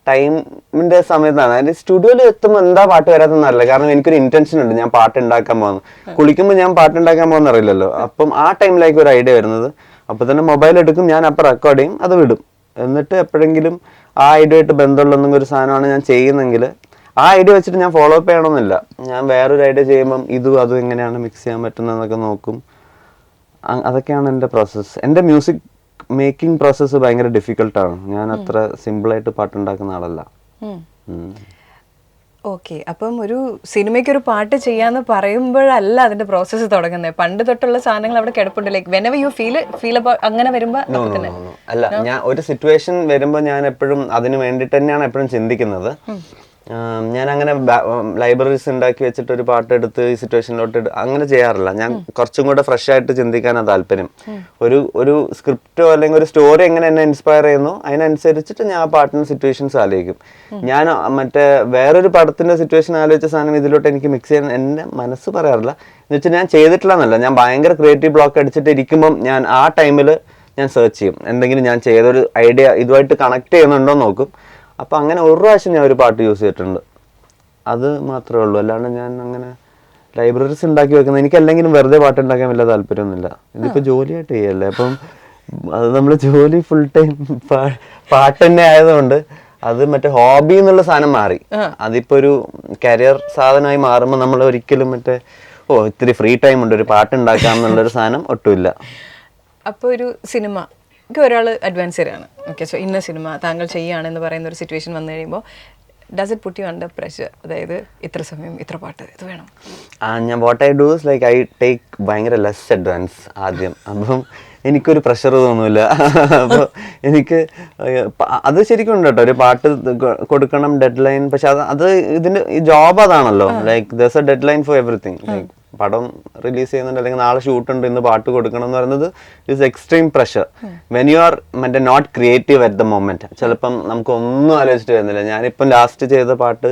ടൈമിൻ്റെ സമയത്താണ്. അതിൻ്റെ സ്റ്റുഡിയോയിൽ എത്തുമ്പോൾ എന്താ പാട്ട് വരാത്തെന്നറിയില്ല. കാരണം എനിക്കൊരു ഇൻറ്റൻഷൻ ഉണ്ട്, ഞാൻ പാട്ട് ഉണ്ടാക്കാൻ പോകുന്നു. കുളിക്കുമ്പോൾ ഞാൻ പാട്ട് ഉണ്ടാക്കാൻ പോകുന്ന അറിയില്ലല്ലോ. അപ്പം ആ ടൈമിലേക്ക് ഒരു ഐഡിയ വരുന്നത്. അപ്പോൾ തന്നെ മൊബൈൽ എടുക്കും, ഞാൻ അപ്പം റെക്കോർഡ് ചെയ്യും, അത് വിടും. എന്നിട്ട് എപ്പോഴെങ്കിലും ആ ഐഡിയ ആയിട്ട് ബന്ധമുള്ള ഒരു സാധനമാണ് ഞാൻ ചെയ്യുന്നെങ്കിൽ ആ ഐഡിയ വെച്ചിട്ട് ഞാൻ ഫോളോ അപ്പ് ചെയ്യണമെന്നില്ല. ഞാൻ വേറൊരു ഐഡിയ ചെയ്യുമ്പം അതും എങ്ങനെയാണ് മിക്സ് ചെയ്യാൻ പറ്റുന്നതെന്നൊക്കെ നോക്കും. അതൊക്കെയാണ് എൻ്റെ പ്രോസസ്സ്. എൻ്റെ മ്യൂസിക് മേക്കിംഗ് പ്രോസസ്സ് ഭയങ്കര ഡിഫിക്കൽട്ടാണ്. ഞാൻ അത്ര സിമ്പിളായിട്ട് പാട്ടുണ്ടാക്കുന്ന ആളല്ല. ഓക്കെ, അപ്പം ഒരു സിനിമയ്ക്ക് ഒരു പാട്ട് ചെയ്യാന്ന് പറയുമ്പോഴല്ല അതിന്റെ പ്രോസസ്സ് തുടങ്ങുന്നത്. പണ്ട് തൊട്ടുള്ള സാധനങ്ങൾ അവിടെ കിടപ്പുണ്ട്. Like whenever you feel about അങ്ങനെ വരുമ്പോൾ അല്ല, ഞാൻ ഒരു സിറ്റുവേഷൻ വരുമ്പോൾ ഞാൻ എപ്പോഴും അതിന് വേണ്ടിയിട്ട് തന്നെയാണ് എപ്പോഴും ചിന്തിക്കുന്നത്. ഞാൻ അങ്ങനെ ലൈബ്രറീസ് ഉണ്ടാക്കി വെച്ചിട്ട് ഒരു പാട്ടെടുത്ത് ഈ സിറ്റുവേഷനിലോട്ട് അങ്ങനെ ചെയ്യാറില്ല. ഞാൻ കുറച്ചും കൂടെ ഫ്രഷ് ആയിട്ട് ചിന്തിക്കാനാണ് താല്പര്യം. ഒരു സ്ക്രിപ്റ്റോ അല്ലെങ്കിൽ ഒരു സ്റ്റോറി എങ്ങനെ എന്നെ ഇൻസ്പയർ ചെയ്യുന്നു അതിനനുസരിച്ചിട്ട് ഞാൻ ആ പാട്ടിന് സിറ്റുവേഷൻസ് ആലോചിക്കും. ഞാൻ മറ്റേ വേറൊരു പടത്തിന്റെ സിറ്റുവേഷൻ ആലോചിച്ച സാധനം ഇതിലോട്ട് എനിക്ക് മിക്സ് ചെയ്യാൻ എൻ്റെ മനസ്സ് പറയാറില്ല. എന്ന് വെച്ചാൽ ഞാൻ ചെയ്തിട്ടില്ല എന്നല്ല, ഞാൻ ഭയങ്കര ക്രിയേറ്റീവ് ബ്ലോക്ക് അടിച്ചിട്ട് ഇരിക്കുമ്പം ഞാൻ ആ ടൈമിൽ ഞാൻ സെർച്ച് ചെയ്യും, എന്തെങ്കിലും ഞാൻ ചെയ്തൊരു ഐഡിയ ഇതുമായിട്ട് കണക്ട് ചെയ്യുന്നുണ്ടോ നോക്കും. അപ്പം അങ്ങനെ ഒരു പ്രാവശ്യം ഞാൻ ഒരു പാട്ട് യൂസ് ചെയ്തിട്ടുണ്ട്, അത് മാത്രമേ ഉള്ളൂ. അല്ലാണ്ട് ഞാൻ അങ്ങനെ ലൈബ്രറീസ് ഉണ്ടാക്കി വെക്കുന്നത്. എനിക്ക് അല്ലെങ്കിലും വെറുതെ പാട്ടുണ്ടാക്കാൻ വലിയ താല്പര്യമൊന്നുമില്ല. ഇതിപ്പോൾ ജോലിയായിട്ട് ചെയ്യല്ലേ, അപ്പം അത് നമ്മൾ ജോലി ഫുൾ ടൈം പാട്ട് തന്നെ ആയതുകൊണ്ട് അത് മറ്റേ ഹോബി എന്നുള്ള സാധനം മാറി. അതിപ്പോ ഒരു കരിയർ സാധനമായി മാറുമ്പോൾ നമ്മൾ ഒരിക്കലും മറ്റേ ഇത്തിരി ഫ്രീ ടൈം ഉണ്ട് ഒരു പാട്ട് ഉണ്ടാക്കാം എന്നുള്ളൊരു സാധനം ഒട്ടുമില്ല. അപ്പോൾ ഒരു സിനിമ ഒരാൾ അഡ്വാൻസ് തരാണ്, ഓക്കെ, സോ ഇന്ന സിനിമ താങ്കൾ ചെയ്യുകയാണെന്ന് പറയുന്ന ഒരു സിറ്റുവേഷൻ വന്നു കഴിയുമ്പോൾ does it puttu U under pressure? അതായത് ഇത്ര സമയം ഇത്ര പാട്ട് ഇത് വേണം. ഞാൻ what I do is like I take ഭയങ്കര ലെസ് അഡ്വാൻസ് ആദ്യം. അപ്പം എനിക്കൊരു പ്രഷർ തോന്നില്ല. അപ്പോൾ എനിക്ക് അത് ശരിക്കും ഉണ്ട് കേട്ടോ, ഒരു പാട്ട് കൊടുക്കണം, ഡെഡ് ലൈൻ. പക്ഷെ അത് ഇതിൻ്റെ ഈ ജോബ് അതാണല്ലോ, like there's a deadline for everything. Like പടം റിലീസ് ചെയ്യുന്നുണ്ട്, അല്ലെങ്കിൽ നാളെ ഷൂട്ടുണ്ട്, ഇന്ന് പാട്ട് കൊടുക്കണം എന്ന് പറയുന്നത് is extreme pressure when you are മറ്റേ not creative at the moment. ചിലപ്പം നമുക്ക് ഒന്നും ആലോചിച്ചിട്ട് വരുന്നില്ല. ഞാനിപ്പം ലാസ്റ്റ് ചെയ്ത പാട്ട്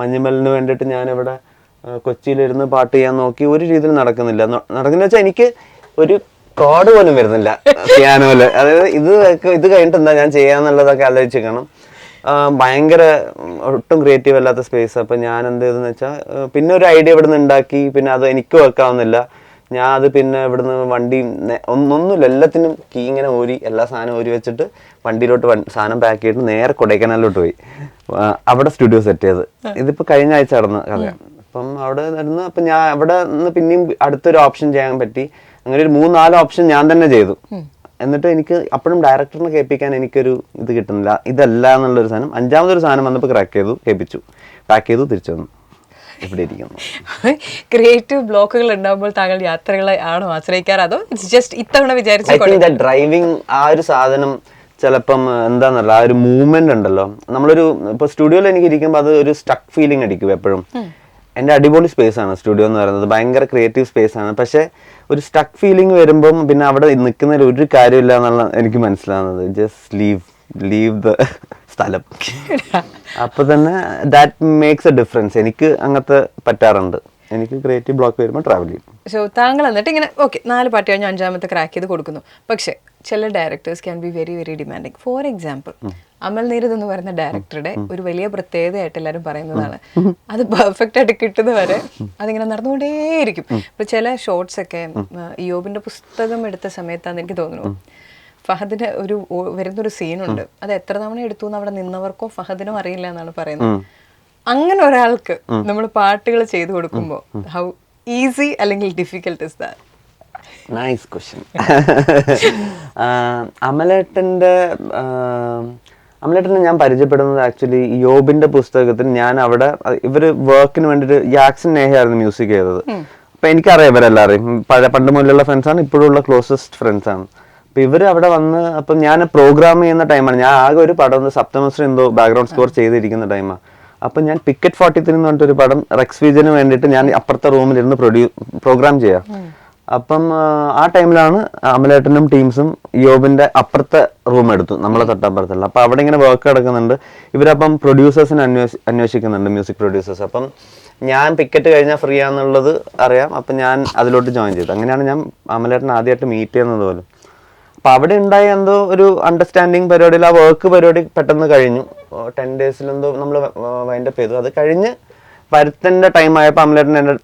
മഞ്ഞുമലിന് വേണ്ടിയിട്ട് ഞാനിവിടെ കൊച്ചിയിലിരുന്ന് പാട്ട് ചെയ്യാൻ നോക്കി, ഒരു രീതിയിൽ നടക്കുന്നില്ല വെച്ചാൽ എനിക്ക് ഒരു കോഡ് പോലും വരുന്നില്ല പിയാനോയില്. അതായത് ഇത് കഴിഞ്ഞിട്ട് എന്താ ഞാൻ ചെയ്യാന്നുള്ളതൊക്കെ ആലോചിക്കണം. ഭയങ്കര ഒട്ടും ക്രിയേറ്റീവ് അല്ലാത്ത സ്പേസ്. അപ്പം ഞാൻ എന്ത് ചെയ്തെന്ന് വെച്ചാൽ പിന്നെ ഒരു ഐഡിയ ഇവിടുന്ന് ഉണ്ടാക്കി, പിന്നെ അത് എനിക്ക് വെക്കാവുന്നില്ല. ഞാൻ അത് പിന്നെ ഇവിടുന്ന് വണ്ടി ഒന്നുമില്ല, എല്ലാത്തിനും കീ ഇങ്ങനെ ഊരി എല്ലാ സാധനം ഊരി വെച്ചിട്ട് വണ്ടിയിലോട്ട് സാധനം പാക്ക് ചെയ്തിട്ട് നേരെ കൊടൈക്കനാലിലോട്ട് പോയി. അവിടെ സ്റ്റുഡിയോ സെറ്റ് ചെയ്ത്. ഇതിപ്പോൾ കഴിഞ്ഞ ആഴ്ച നടന്ന കഥയാണ്. അപ്പം അവിടെ നടന്ന് അപ്പം ഞാൻ അവിടെ നിന്ന് പിന്നെയും അടുത്തൊരു ഓപ്ഷൻ ചെയ്യാൻ പറ്റി. അങ്ങനെ ഒരു 3-4 ഓപ്ഷൻ ഞാൻ തന്നെ ചെയ്തു. എന്നിട്ട് എനിക്ക് അപ്പോഴും ഡയറക്ടറിനെ കേൾപ്പിക്കാൻ എനിക്കൊരു ഇത് കിട്ടുന്നില്ല. ഇതല്ല എന്നുള്ളൊരു സാധനം 5ാമതൊരു സാധനം വന്നപ്പോൾ ക്രാക്ക് ചെയ്തു, കേൾപ്പിച്ചു, പാക്ക് ചെയ്തു, തിരിച്ചു വന്നു, ഇവിടെ ഇരിക്കുന്നു. ക്രിയേറ്റീവ് ബ്ലോക്കുകൾ ഉണ്ടാകുമ്പോൾ താങ്കൾ യാത്രകളെ ആണോ ആശ്രയിക്കാറ്, അതോ ജസ്റ്റ് ഇത്തവണ വിചാരിച്ചു ഡ്രൈവിംഗ് ആ ഒരു സാധനം ചിലപ്പം എന്താന്നല്ല, ആ ഒരു മൂവ്മെന്റ് ഉണ്ടല്ലോ. നമ്മളൊരു ഇപ്പൊ സ്റ്റുഡിയോയിൽ എനിക്ക് ഇരിക്കുമ്പോൾ അത് ഒരു സ്റ്റക്ക് ഫീലിംഗ് അടിക്കും എപ്പോഴും. എൻ്റെ അടിപൊളി സ്പേസ് ആണ് സ്റ്റുഡിയോ എന്ന് പറയുന്നത്, ഭയങ്കര ക്രിയേറ്റീവ് സ്പേസ് ആണ്. പക്ഷെ ഒരു സ്റ്റക്ക് ഫീലിംഗ് വരുമ്പം പിന്നെ അവിടെ നിൽക്കുന്നതിൽ ഒരു കാര്യമില്ല എന്നുള്ള എനിക്ക് മനസ്സിലാവുന്നത്. ജസ്റ്റ് ലീവ് ദ സ്ഥലം. അപ്പൊ തന്നെ ദാറ്റ് മേക്സ് എ ഡിഫറൻസ്. എനിക്ക് അങ്ങനത്തെ പറ്റാറുണ്ട്. എനിക്ക് ക്രിയേറ്റീവ് ബ്ലോക്ക് വരുമ്പോൾ ട്രാവൽ ചെയ്യും. സോ താങ്കൾ എന്നിട്ട് ഇങ്ങനെ ഓക്കെ 4 പാട്ട് കഴിഞ്ഞ് 5ാമത്തെ ക്രാക്ക് ചെയ്ത് കൊടുക്കുന്നു. പക്ഷെ ചില directors can be very very demanding. For example Amal Neerad എന്ന് പറയുന്ന ഡയറക്ടറുടെ ഒരു വലിയ പ്രത്യേകതയായിട്ട് എല്ലാവരും പറയുന്നതാണ്, അത് പെർഫെക്റ്റ് ആയിട്ട് കിട്ടുന്നവരെ അതിങ്ങനെ നടന്നുകൊണ്ടേയിരിക്കും. ഇപ്പൊ ചില ഷോർട്സ് ഒക്കെ യോബിന്റെ പുസ്തകം എടുത്ത സമയത്താന്ന് എനിക്ക് തോന്നുന്നു ഫഹദിന് വരുന്നൊരു സീനുണ്ട്, അത് എത്ര തവണ എടുത്തു എന്ന് അവിടെ നിന്നവർക്കോ ഫഹദിനോ അറിയില്ല എന്നാണ് പറയുന്നത്. അങ്ങനെ ഒരാൾക്ക് നമ്മൾ പാട്ടുകൾ ചെയ്തു കൊടുക്കുമ്പോൾ ഹൗ ഈസി അല്ലെങ്കിൽ difficult is that? Nice question. അമലേട്ടനെ ഞാൻ പരിചയപ്പെടുന്നത് ആക്ച്വലി യോബിന്റെ പുസ്തകത്തിൽ. ഞാൻ അവിടെ ഇവര് വർക്കിന് വേണ്ടിയിട്ട് ജാക്സൺ നേഹയായിരുന്നു മ്യൂസിക് ചെയ്തത്. അപ്പൊ എനിക്കറിയാം ഇവരെല്ലാവരെയും, പണ്ട് മുതലുള്ള ഫ്രണ്ട്സാണ്, ഇപ്പോഴും ഉള്ള ക്ലോസസ്റ്റ് ഫ്രണ്ട്സാണ്. അപ്പൊ ഇവര് അവിടെ വന്ന് അപ്പം ഞാൻ പ്രോഗ്രാം ചെയ്യുന്ന ടൈമാണ്. ഞാൻ ആകെ ഒരു പടം സപ്തമശ്രീ എന്തോ ബാക്ക്ഗ്രൗണ്ട് സ്കോർ ചെയ്തിരിക്കുന്ന ടൈമാണ്. അപ്പൊ ഞാൻ പിക്കറ്റ് 43 എന്ന് പറഞ്ഞിട്ടൊരു പടം റെക്സ് വിജന് വേണ്ടിയിട്ട് ഞാൻ അപ്പുറത്തെ റൂമിലിരുന്ന് പ്രോഗ്രാം ചെയ്യാം. അപ്പം ആ ടൈമിലാണ് അമലേട്ടനും ടീംസും യോബിന്റെ അപ്പുറത്തെ റൂം എടുത്തു, നമ്മളെ തൊട്ടപ്പുറത്തുള്ള. അപ്പൊ അവിടെ ഇങ്ങനെ വർക്ക് നടക്കുന്നുണ്ട്. ഇവരപ്പം പ്രൊഡ്യൂസേഴ്സിനെ അന്വേഷിക്കുന്നുണ്ട്, മ്യൂസിക് പ്രൊഡ്യൂസേഴ്സ്. അപ്പം ഞാൻ പിക്കറ്റ് കഴിഞ്ഞാൽ ഫ്രീ ആണെന്നുള്ളത് അറിയാം. അപ്പം ഞാൻ അതിലോട്ട് ജോയിൻ ചെയ്തു. അങ്ങനെയാണ് ഞാൻ അമലേട്ടൻ ആദ്യമായിട്ട് മീറ്റ് ചെയ്യുന്നത് പോലും. അപ്പൊ അവിടെ ഉണ്ടായ എന്തോ ഒരു അണ്ടർസ്റ്റാൻഡിങ് പരിപാടിയിൽ ആ വർക്ക് പരിപാടി പെട്ടെന്ന് കഴിഞ്ഞു. 10 ഡേയ്സിലെന്തോ നമ്മൾ വൈൻഡപ്പ് ചെയ്തു. അത് കഴിഞ്ഞ് വരുത്തൻ്റെ ടൈം ആയപ്പോൾ അമലേട്ടൻ എൻ്റെ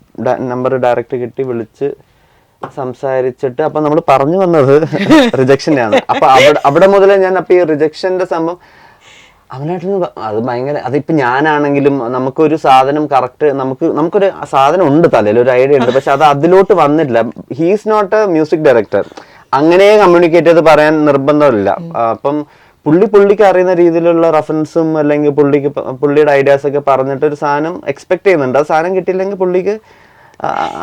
നമ്പർ ഡയറക്റ്റ് കിട്ടി, വിളിച്ച് സംസാരിച്ചിട്ട് അപ്പൊ നമ്മൾ പറഞ്ഞു വന്നത് റിജക്ഷൻ്റെ ആണ്. അപ്പൊ അവിടെ മുതലേ ഞാൻ അപ്പൊ ഈ റിജക്ഷന്റെ സംഭവം അവനായിട്ട് അത് ഭയങ്കര, അതിപ്പോ ഞാനാണെങ്കിലും നമുക്കൊരു സാധനം കറക്റ്റ് നമുക്കൊരു സാധനം ഉണ്ട് തലയിൽ, ഒരു ഐഡിയ ഉണ്ട്, പക്ഷെ അത് അതിലോട്ട് വന്നിട്ടില്ല. He's not a music director, അങ്ങനെ കമ്മ്യൂണിക്കേറ്റ് ചെയ്ത് പറയാൻ നിർബന്ധമില്ല. അപ്പം പുള്ളിക്ക് അറിയുന്ന രീതിയിലുള്ള റെഫറൻസും അല്ലെങ്കിൽ പുള്ളിയുടെ ഐഡിയാസ് ഒക്കെ പറഞ്ഞിട്ട് ഒരു സാധനം എക്സ്പെക്ട് ചെയ്യുന്നുണ്ട്. ആ സാധനം കിട്ടിയില്ലെങ്കിൽ പുള്ളിക്ക്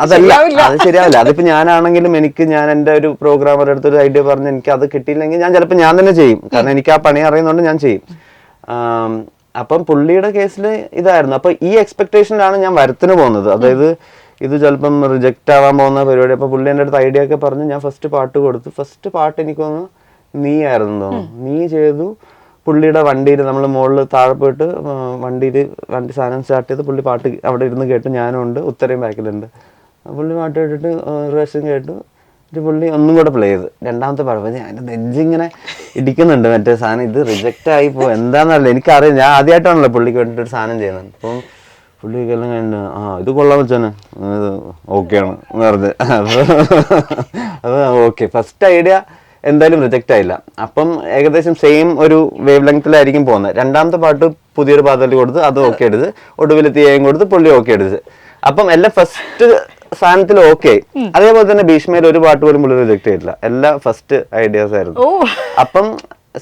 അതല്ല, അത് ശരിയാവില്ല. അതിപ്പോ ഞാനാണെങ്കിലും ഞാൻ എൻ്റെ ഒരു പ്രോഗ്രാമറുടെ അടുത്തൊരു ഐഡിയ പറഞ്ഞ് എനിക്ക് അത് കിട്ടിയില്ലെങ്കിൽ ഞാൻ ചിലപ്പോൾ ഞാൻ തന്നെ ചെയ്യും, കാരണം എനിക്ക് ആ പണി അറിയുന്നതുകൊണ്ട് ഞാൻ ചെയ്യും. അപ്പം പുള്ളിയുടെ കേസിൽ ഇതായിരുന്നു. അപ്പൊ ഈ എക്സ്പെക്ടേഷനിലാണ് ഞാൻ വരത്തിന് പോകുന്നത്. അതായത് ഇത് ചിലപ്പം റിജക്റ്റ് ആവാൻ പോകുന്ന പരിപാടി. അപ്പൊ പുള്ളി എൻ്റെ അടുത്ത് ഐഡിയ ഒക്കെ പറഞ്ഞ് ഞാൻ ഫസ്റ്റ് പാട്ട് കൊടുത്തു. ഫസ്റ്റ് പാട്ട് എനിക്ക് തോന്നുന്നു നീ ആയിരുന്നു തോന്നുന്നു. നീ ചെയ്തു. പുള്ളിയുടെ വണ്ടിയിൽ നമ്മൾ മുകളിൽ താഴെ പോയിട്ട് വണ്ടി സാധനം സ്റ്റാർട്ട് ചെയ്ത് പുള്ളി പാട്ട് അവിടെ ഇരുന്ന് കേട്ടു. ഞാനും ഉണ്ട്, ഉത്തരയും ബാക്കിലുണ്ട്. പുള്ളി പാട്ട് കേട്ടിട്ട് ഒരു പ്രാവശ്യം കേട്ടു. പുള്ളി ഒന്നും കൂടെ പ്ലേ ചെയ്ത് രണ്ടാമത്തെ പാട്ട്. അതിൻ്റെ നെഞ്ചിങ്ങനെ ഇടിക്കുന്നുണ്ട്, മറ്റേ സാധനം ഇത് റിജക്റ്റ് ആയിപ്പോ എന്താണെന്നറിയില്ല, എനിക്കറിയാം. ഞാൻ ആദ്യമായിട്ടാണല്ലോ പുള്ളിക്ക് വേണ്ടിയിട്ട് ഒരു സാധനം ചെയ്യുന്നത്. അപ്പം പുള്ളിക്കെല്ലാം കഴിഞ്ഞ ഇത് കൊള്ളാൻ വെച്ചാണ് ഇത് ഓക്കെയാണ് എന്ന് പറഞ്ഞ് അപ്പോൾ ഓക്കെ ഫസ്റ്റ് ഐഡിയ എന്തായാലും റിജക്റ്റ് ആയില്ല. അപ്പം ഏകദേശം സെയിം ഒരു വേവ് ലെങ്ത്തിലായിരിക്കും പോകുന്നത്. രണ്ടാമത്തെ പാട്ട് പുതിയൊരു പാതയിൽ കൊടുത്ത് അത് ഓക്കെ എടുത്ത്, ഒടുവിൽ തീയും കൊടുത്ത് പുള്ളി ഓക്കെ എടുത്ത്. അപ്പം എല്ലാം ഫസ്റ്റ് സാധനത്തിൽ ഓക്കെ ആയി. അതേപോലെ തന്നെ ഭീഷ്മയിൽ ഒരു പാട്ട് പോലും പുള്ളി റിജക്ട് ചെയ്തില്ല, എല്ലാം ഫസ്റ്റ് ഐഡിയാസ് ആയിരുന്നു. അപ്പം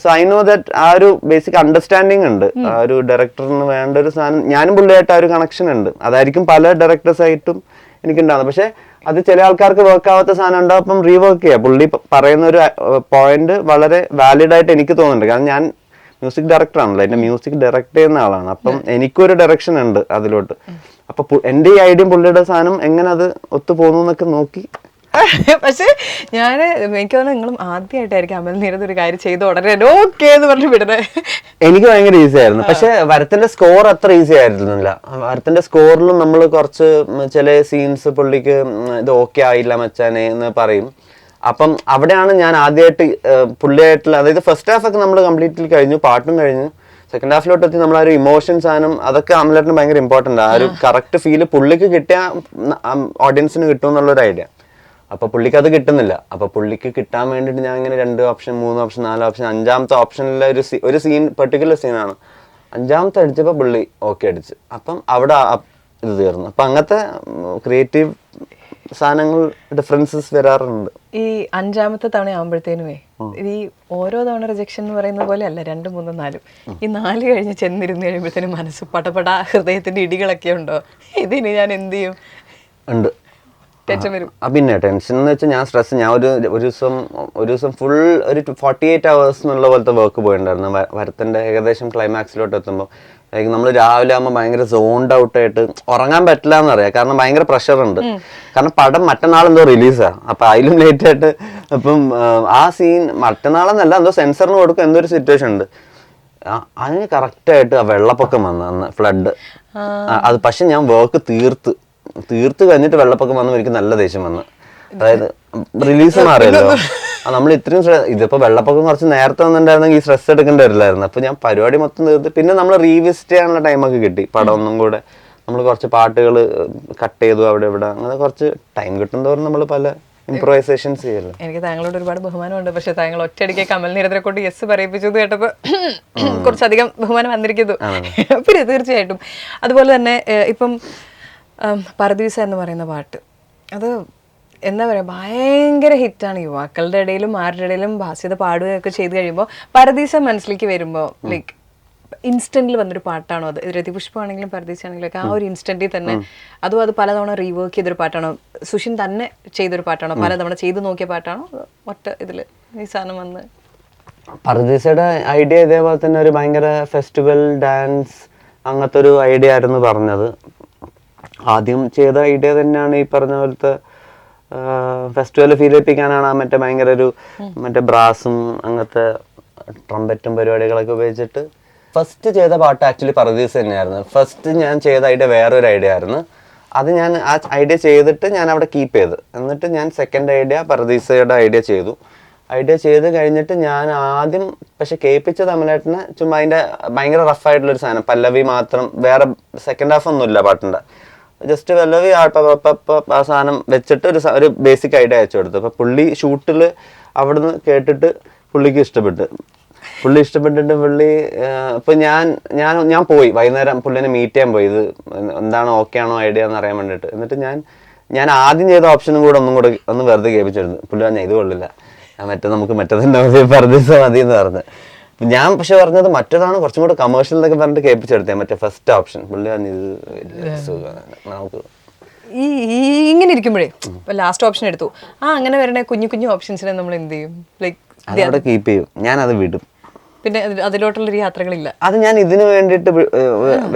സോ ഐ നോ ദാറ്റ് ആ ഒരു ബേസിക് അണ്ടർസ്റ്റാൻഡിങ് ഉണ്ട്. ആ ഒരു ഡയറക്ടറിന് വേണ്ട ഒരു സാധനം, ഞാനും പുള്ളിയായിട്ട് ആ ഒരു കണക്ഷൻ ഉണ്ട്. അതായിരിക്കും പല ഡയറക്ടേഴ്സ് ആയിട്ടും എനിക്കുണ്ടാകുന്നത്. പക്ഷെ അത് ചില ആൾക്കാർക്ക് വർക്ക് ആവാത്ത സാധനം ഉണ്ടാവും, അപ്പം റീവർക്ക് ചെയ്യാം. പുള്ളി പറയുന്ന ഒരു പോയിന്റ് വളരെ വാലിഡ് ആയിട്ട് എനിക്ക് തോന്നുന്നുണ്ട്. കാരണം ഞാൻ മ്യൂസിക് ഡയറക്ടർ ആണല്ലോ, എന്റെ മ്യൂസിക് ഡയറക്ട് ചെയ്യുന്ന ആളാണ്. അപ്പം എനിക്കൊരു ഡയറക്ഷൻ ഉണ്ട് അതിലോട്ട്. അപ്പൊ എന്റെ ഈ ഐഡിയയും പുള്ളിയുടെ സാധനം എങ്ങനെ അത് ഒത്തു പോകുന്നു എന്നൊക്കെ നോക്കി. പക്ഷെ എനിക്ക് തോന്നുന്നു നിങ്ങളും ആദ്യമായിട്ടായിരിക്കും അമൽ നീരദ് ഒരു കാര്യം ചെയ്ത് ഉടനെ ഓക്കെ എന്ന് പറഞ്ഞു വിടണേ. എനിക്ക് ഭയങ്കര ഈസി ആയിരുന്നു. പക്ഷെ വരത്തിന്റെ സ്കോർ അത്ര ഈസി ആയിരുന്നില്ല. വരത്തിന്റെ സ്കോറിലും നമ്മൾ കുറച്ച് ചില സീൻസ് പുള്ളിക്ക് ഇത് ഓക്കെ ആയില്ല മച്ചാനെ എന്ന് പറയും. അപ്പം അവിടെയാണ് ഞാൻ ആദ്യമായിട്ട് പുള്ളിയായിട്ടുള്ള, അതായത് ഫസ്റ്റ് ഹാഫ് ഒക്കെ നമ്മൾ കംപ്ലീറ്റ്ലി കഴിഞ്ഞു, പാട്ടും കഴിഞ്ഞു. സെക്കൻഡ് ഹാഫിലോട്ട് എത്തി നമ്മൾ ആ ഒരു ഇമോഷൻ സാധനം അതൊക്കെ അമലേട്ടന് ഭയങ്കര ഇമ്പോർട്ടൻ്റ്. ആ ഒരു കറക്റ്റ് ഫീല് പുള്ളിക്ക് കിട്ടിയ ഓഡിയൻസിന് കിട്ടും എന്നുള്ളൊരു ഐഡിയ. അപ്പൊ പുള്ളിക്ക് അത് കിട്ടുന്നില്ല. അപ്പൊ പുള്ളിക്ക് കിട്ടാൻ വേണ്ടിയിട്ട് ഞാൻ ഇങ്ങനെ 2 ഓപ്ഷൻ 3 ഓപ്ഷൻ 4 ഓപ്ഷൻ 5ാമത്തെ ഓപ്ഷനിലെ ഒരു സീൻ പെർട്ടിക്കുലർ സീനാണ്. 5ാമത്തെ അടിച്ചപ്പോൾ പുള്ളി ഓക്കെ അടിച്ച്. അപ്പം അവിടെ ഇത് തീർന്നു. അപ്പൊ അങ്ങനത്തെ ക്രിയേറ്റീവ് സാധനങ്ങൾ ഡിഫറൻസസ് വരാറുണ്ട്. ഈ 5ാമത്തെ തവണ ആകുമ്പോഴത്തേനുമേ ഈ ഓരോ തവണ റിജക്ഷൻ എന്ന് പറയുന്ന പോലെ അല്ല, 2, 3, 4 ഈ 4 കഴിഞ്ഞ് ചെന്നിരുന്ന് കഴിയുമ്പോഴത്തേനും മനസ്സ് പടപട ഹൃദയത്തിന്റെ ഇടികളൊക്കെ ഉണ്ടോ? ഇതിന് ഞാൻ എന്ത് ചെയ്യും? ഉണ്ട്. പിന്നെ ടെൻഷൻ എന്ന് വെച്ചാൽ ഞാൻ സ്ട്രെസ്, ഞാൻ ഒരു ദിവസം ഫുൾ ഒരു 48 hours എന്നുള്ള പോലത്തെ വർക്ക് പോയിട്ടുണ്ടായിരുന്നു. വരത്തിന്റെ ഏകദേശം ക്ലൈമാക്സിലോട്ട് എത്തുമ്പോൾ നമ്മൾ രാവിലെ ആകുമ്പോൾ ഭയങ്കര സോൺഡ് ഔട്ട് ആയിട്ട് ഉറങ്ങാൻ പറ്റില്ല എന്നറിയാം. കാരണം ഭയങ്കര പ്രഷർ ഉണ്ട്. കാരണം പടം മറ്റന്നാൾ എന്തോ റിലീസാണ്. അപ്പൊ അതിലും ലേറ്റ് ആയിട്ട് ഇപ്പം ആ സീൻ മറ്റന്നാളെന്നല്ല, എന്തോ സെൻസറിന് കൊടുക്കും, എന്തോ ഒരു സിറ്റുവേഷൻ ഉണ്ട്. അതിന് കറക്റ്റായിട്ട് ആ വെള്ളപ്പൊക്കം വന്നു അന്ന്, ഫ്ലഡ്. അത് പക്ഷെ ഞാൻ വർക്ക് തീർത്ത് കഴിഞ്ഞിട്ട് വെള്ളപ്പൊക്കം വന്നു എനിക്ക് നല്ല ദേഷ്യം വന്നു. അതായത് റിലീസ് മാറിയല്ലോ, നമ്മൾ ഇത്രയും ഇതിപ്പോ വെള്ളപ്പൊക്കം കുറച്ച് നേരത്തെ വന്നിട്ടുണ്ടായിരുന്നെങ്കിൽ ഈ സ്ട്രെസ് എടുക്കേണ്ടി വരില്ലായിരുന്നു. അപ്പൊ ഞാൻ പരിപാടി മൊത്തം തീർത്ത് പിന്നെ നമ്മൾ റീവിസിറ്റ് ചെയ്യാനുള്ള ടൈമൊക്കെ കിട്ടി. പടം ഒന്നും കൂടെ നമ്മൾ കുറച്ച് പാട്ടുകൾ കട്ട് ചെയ്തു അവിടെ ഇവിടെ, അങ്ങനെ കുറച്ച് ടൈം കിട്ടുന്നതോറും നമ്മൾ പല ഇംപ്രൈസേഷൻസ് ചെയ്യല്ലോ. എനിക്ക് താങ്കളോട് ഒരുപാട് ബഹുമാനമുണ്ട്. പക്ഷെ താങ്കൾ ഒറ്റയടിക്ക് കമൽ നീരദിനെ കൊണ്ട് യെസ് പറയിപ്പിച്ചത് കേട്ടപ്പോ കുറച്ചധികം ബഹുമാനം വന്നിരിക്കുന്നു. പിന്നെ തീർച്ചയായിട്ടും അതുപോലെ തന്നെ ഇപ്പം പർദീസ എന്ന് പറയുന്ന പാട്ട്, അത് എന്താ പറയുക, ഭയങ്കര ഹിറ്റാണ്. യുവാക്കളുടെ ഇടയിലും ആരുടെ ഇടയിലും ഭാസ്യത പാടുകയൊക്കെ ചെയ്ത് കഴിയുമ്പോൾ പർദീസ മനസ്സിലേക്ക് വരുമ്പോൾ ലൈക്ക് ഇൻസ്റ്റന്റിൽ വന്നൊരു പാട്ടാണോ അത്? രതിപുഷ്പമാണെങ്കിലും പർദീസ ആണെങ്കിലും ഒക്കെ ആ ഒരു ഇൻസ്റ്റന്റിൽ തന്നെ, അതും അത് പലതവണ റീവർക്ക് ചെയ്തൊരു പാട്ടാണോ? സുഷിൻ തന്നെ ചെയ്തൊരു പാട്ടാണോ? പലതവണ ചെയ്ത് നോക്കിയ പാട്ടാണോ? ഒറ്റ ഇതില് ഈ സാധനം വന്ന് പർദീസയുടെ ഐഡിയ ഇതേപോലെ തന്നെ ഒരു ഭയങ്കര ഫെസ്റ്റിവൽ ഡാൻസ് അങ്ങനത്തെ ഒരു ഐഡിയ ആയിരുന്നു പറഞ്ഞത്. ആദ്യം ചെയ്ത ഐഡിയ തന്നെയാണ് ഈ പറഞ്ഞ പോലത്തെ ഫെസ്റ്റിവൽ ഫീൽ ചെയ്യിപ്പിക്കാനാണ്. മറ്റേ ഭയങ്കര ഒരു മറ്റേ ബ്രാസും അങ്ങനത്തെ ട്രംപറ്റും പരിപാടികളൊക്കെ ഉപയോഗിച്ചിട്ട് ഫസ്റ്റ് ചെയ്ത പാട്ട് ആക്ച്വലി പർദീസ തന്നെയായിരുന്നു. ഫസ്റ്റ് ഞാൻ ചെയ്ത ഐഡിയ വേറൊരു ഐഡിയ ആയിരുന്നു. അത് ഞാൻ ആ ഐഡിയ ചെയ്തിട്ട് ഞാൻ അവിടെ കീപ്പ് ചെയ്ത്, എന്നിട്ട് ഞാൻ സെക്കൻഡ് ഐഡിയ പർദീസയുടെ ഐഡിയ ചെയ്ത് കഴിഞ്ഞിട്ട് ഞാൻ ആദ്യം പക്ഷെ കേൾപ്പിച്ചത് അമലേട്ടനെ ചുമ്മാ അതിൻ്റെ ഭയങ്കര റഫായിട്ടുള്ളൊരു സാധനം, പല്ലവി മാത്രം, വേറെ സെക്കൻഡ് ഹാഫ് ഒന്നുമില്ല പാട്ടിൻ്റെ, ജസ്റ്റ് പല്ലവി ആ സാധനം വെച്ചിട്ട് ഒരു ബേസിക് ഐഡിയ അയച്ചു കൊടുത്തു. അപ്പോൾ പുള്ളി ഷൂട്ടിൽ അവിടുന്ന് കേട്ടിട്ട് പുള്ളിക്ക് ഇഷ്ടപ്പെട്ടിട്ട് പുള്ളി ഇപ്പം ഞാൻ പോയി വൈകുന്നേരം പുള്ളിനെ മീറ്റ് ചെയ്യാൻ പോയി, ഇത് എന്താണ് ഓക്കെ ആണോ ഐഡിയ എന്ന് അറിയാൻ വേണ്ടിയിട്ട്. എന്നിട്ട് ഞാൻ ആദ്യം ചെയ്ത ഓപ്ഷനും കൂടെ ഒന്ന് വെറുതെ കേൾപ്പിച്ചിരുന്നു. പുള്ളി പറഞ്ഞാൽ ഇത് കൊള്ളില്ല, നമുക്ക് മറ്റേതന്നെ പർദീസ മതി എന്ന് പറഞ്ഞു. ഞാൻ പക്ഷെ പറഞ്ഞത് മറ്റേതാണ് കുറച്ചും കൂടെ കമേഴ്ഷ്യൽ എന്നൊക്കെ പറഞ്ഞിട്ട് കേൾപ്പിച്ചെടുത്തേ, മറ്റേ ഫസ്റ്റ് ഓപ്ഷൻ. പുള്ളി പറഞ്ഞു ഇത് നമുക്ക് ഇങ്ങനെ ഇരിക്കുമ്പോഴേ ലാസ്റ്റ് ഓപ്ഷൻ എടുത്തു. അങ്ങനെ വരണ കുഞ്ഞു ഓപ്ഷൻസിനെ നമ്മൾ എന്ത് ചെയ്യും? ലൈക്ക് അതവിടെ കീപ്പ് ചെയ്യും, ഞാൻ അത് വിടും. പിന്നെ അതിലോട്ടുള്ളൊരു യാത്രകളില്ല. അത് ഞാൻ ഇതിനു വേണ്ടിയിട്ട്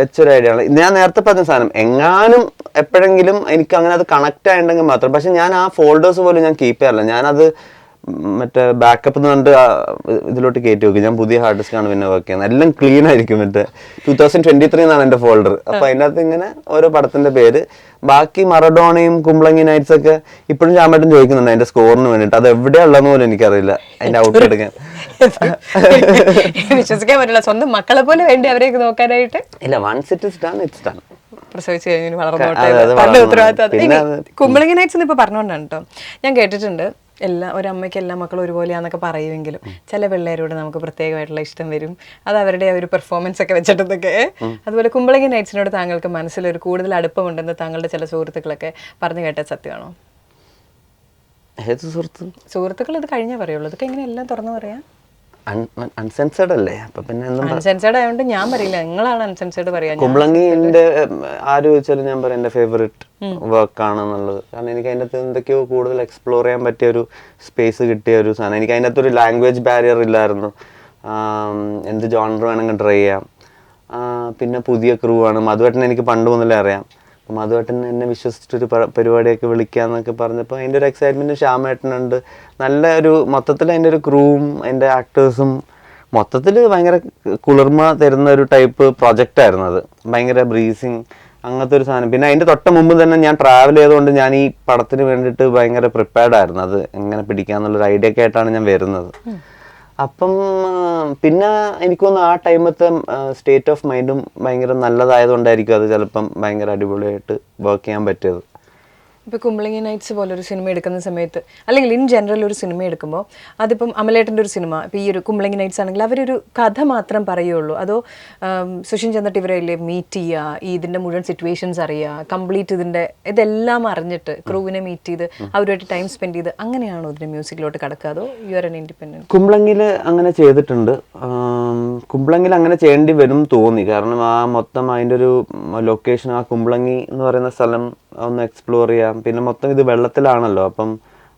വെച്ചൊരു ഐഡിയ ആണ്. ഞാൻ നേരത്തെ പറഞ്ഞ സാധനം എങ്ങാനും എപ്പോഴെങ്കിലും എനിക്ക് അങ്ങനെ അത് കണക്ട് ആയിട്ടുണ്ടെങ്കിൽ മാത്രം. പക്ഷെ ഞാൻ ആ ഫോൾഡേഴ്സ് പോലും ഞാൻ കീപ്പ് ചെയ്യാറില്ല. ഞാനത് മറ്റേ ബാക്കപ്പ് എന്ന് പറഞ്ഞിട്ട് ഇതിലോട്ട് കയറ്റി വെക്കും. ഞാൻ പുതിയ ഹാർഡ് ഡിസ്ക് ആണ് പിന്നെ വർക്ക് ചെയ്യുന്നത്. എല്ലാം ക്ലീൻ ആയിരിക്കും. മറ്റേ 2023 എന്നാണ് എൻ്റെ ഫോൾഡർ. അപ്പൊ അതിനകത്ത് ഇങ്ങനെ ഓരോ പടത്തിന്റെ പേര്, ബാക്കി മറഡോണയും കുമ്പളങ്ങി നൈറ്റ്സ് ഒക്കെ ഇപ്പോഴും ചാമ്പേട്ടൻ ചോദിക്കുന്നുണ്ട് അതിന്റെ സ്കോറിന് വേണ്ടിട്ട്. അത് എവിടെയുള്ളതെന്ന് പോലും എനിക്കറിയില്ല അതിന്റെ ഔട്ട് എടുക്കാൻ. വിശ്വസിക്കാൻ പറ്റില്ല, സ്വന്തം മക്കളെ പോലെ വേണ്ടി അവരെയൊക്കെ നോക്കാനായിട്ട്. ഇല്ല, once it is done it's done. പ്രസവിച്ച് കഴിഞ്ഞ് വളർന്നോട്ടെ, അതെ, അത് തന്റെ വളർന്നു. ഉത്തരവാദിത്തം. പിന്നെ ഇനി കുമ്പളങ്ങി നൈറ്റ്സ് ഇപ്പൊ പറഞ്ഞുകൊണ്ടാണ് കേട്ടോ ഞാൻ കേട്ടിട്ടുണ്ട്, ഒരമ്മയ്ക്ക് എല്ലാ മക്കളും ഒരുപോലെയാന്നൊക്കെ പറയുമെങ്കിലും ചില പിള്ളേരോട് നമുക്ക് പ്രത്യേകമായിട്ടുള്ള ഇഷ്ടം വരും, അത് അവരുടെ ഒരു പെർഫോമൻസ് ഒക്കെ വെച്ചിട്ടൊക്കെ. അതുപോലെ കുമ്പളങ്ങി നൈറ്റ്സിനോട് താങ്കൾക്ക് മനസ്സിലൊരു കൂടുതൽ അടുപ്പമുണ്ടെന്ന് താങ്കളുടെ ചില സുഹൃത്തുക്കളൊക്കെ പറഞ്ഞു കേട്ട സത്യമാണോ? ഏത് സുഹൃത്തുക്കൾ ഇത് കഴിഞ്ഞേ പറയുള്ളൂ, ഇതൊക്കെ എങ്ങനെ എല്ലാം തുറന്നു പറയാം? അൺസെൻസേർഡ് അല്ലേ, അപ്പൊ പിന്നെ അൺസെൻസേർഡ് ആയതുകൊണ്ട് ഞാൻ പറയില്ല, നിങ്ങളാണ് അൺസെൻസേർഡ് പറയാ. കുമ്പളങ്ങിന്റെ ആര് ചോദിച്ചാലും ഞാൻ പറയാം എന്റെ ഫേവറേറ്റ് വർക്ക് ആണെന്നുള്ളത്. കാരണം എനിക്ക് അതിൻ്റെ അകത്ത് എന്തൊക്കെയോ കൂടുതൽ എക്സ്പ്ലോർ ചെയ്യാൻ പറ്റിയ ഒരു സ്പേസ് കിട്ടിയ ഒരു സാധനം. എനിക്ക് അതിൻ്റെ അകത്തൊരു ലാംഗ്വേജ് ബാരിയർ ഇല്ലായിരുന്നു, എന്ത് ജോണർ വേണമെങ്കിൽ ട്രൈ ചെയ്യാം. പിന്നെ പുതിയ ക്രൂ ആണ്, മധുവേട്ടൻ എനിക്ക് പണ്ട് മുതലേ അറിയാം. മധുവേട്ടൻ എന്നെ വിശ്വസിച്ചിട്ടൊരു പരിപാടിയൊക്കെ വിളിക്കാന്നൊക്കെ പറഞ്ഞപ്പോൾ അതിൻ്റെ ഒരു എക്സൈറ്റ്മെൻറ്റ് ശ്യാമേട്ടനുണ്ട്. നല്ല ഒരു മൊത്തത്തിൽ അതിൻ്റെ ഒരു ക്രൂവും അതിൻ്റെ ആക്ടേഴ്സും മൊത്തത്തിൽ ഭയങ്കര കുളിർമ തരുന്ന ഒരു ടൈപ്പ് പ്രൊജക്റ്റായിരുന്നു അത്. ഭയങ്കര ബ്രീസിങ് അങ്ങനത്തെ ഒരു സാധനം. പിന്നെ അതിൻ്റെ തൊട്ട് മുമ്പ് തന്നെ ഞാൻ ട്രാവൽ ചെയ്തുകൊണ്ട് ഞാൻ ഈ പടത്തിന് വേണ്ടിയിട്ട് ഭയങ്കര പ്രിപ്പയർഡ് ആയിരുന്നു, അത് എങ്ങനെ പിടിക്കാന്നുള്ളൊരു ഐഡിയ ഒക്കെ ആയിട്ടാണ് ഞാൻ വരുന്നത്. അപ്പം പിന്നെ എനിക്കൊന്ന് ആ ടൈമത്തെ സ്റ്റേറ്റ് ഓഫ് മൈൻഡും ഭയങ്കര നല്ലതായതുകൊണ്ടായിരിക്കും അത് ചിലപ്പം ഭയങ്കര അടിപൊളിയായിട്ട് വർക്ക് ചെയ്യാൻ പറ്റിയത്. ഇപ്പോൾ കുമ്പളങ്ങി നൈറ്റ്സ് പോലൊരു സിനിമ എടുക്കുന്ന സമയത്ത്, അല്ലെങ്കിൽ ഇൻ ജനറൽ ഒരു സിനിമ എടുക്കുമ്പോൾ, അതിപ്പം അമലേട്ടൻ്റെ ഒരു സിനിമ, ഇപ്പോൾ ഈ ഒരു കുമ്പളങ്ങി നൈറ്റ്സ് ആണെങ്കിൽ അവരൊരു കഥ മാത്രം പറയുള്ളൂ, അതോ സുഷിൻ ചെന്നിട്ട് ഇവരല്ലേ മീറ്റ് ചെയ്യുക, ഇതിൻ്റെ മുഴുവൻ സിറ്റുവേഷൻസ് അറിയുക, കംപ്ലീറ്റ് ഇതെല്ലാം അറിഞ്ഞിട്ട് ക്രൂവിനെ മീറ്റ് ചെയ്ത് അവരുമായിട്ട് ടൈം സ്പെൻഡ് ചെയ്ത് അങ്ങനെയാണോ ഇതിൻ്റെ മ്യൂസിക്കിലോട്ട് കിടക്കുക, അതോ യു ആർ എൻ ഇൻഡിപെൻഡൻറ്റ്? കുമ്പളങ്ങിൽ അങ്ങനെ ചെയ്തിട്ടുണ്ട്. കുമ്പളങ്ങിൽ അങ്ങനെ ചെയ്യേണ്ടി വരും തോന്നി, കാരണം ആ മൊത്തം അതിൻ്റെ ഒരു ലൊക്കേഷൻ, ആ കുമ്പളങ്ങി എന്ന് പറയുന്ന സ്ഥലം ഒന്ന് എക്സ്പ്ലോർ ചെയ്യാം. പിന്നെ മൊത്തം ഇത് വെള്ളത്തിലാണല്ലോ, അപ്പം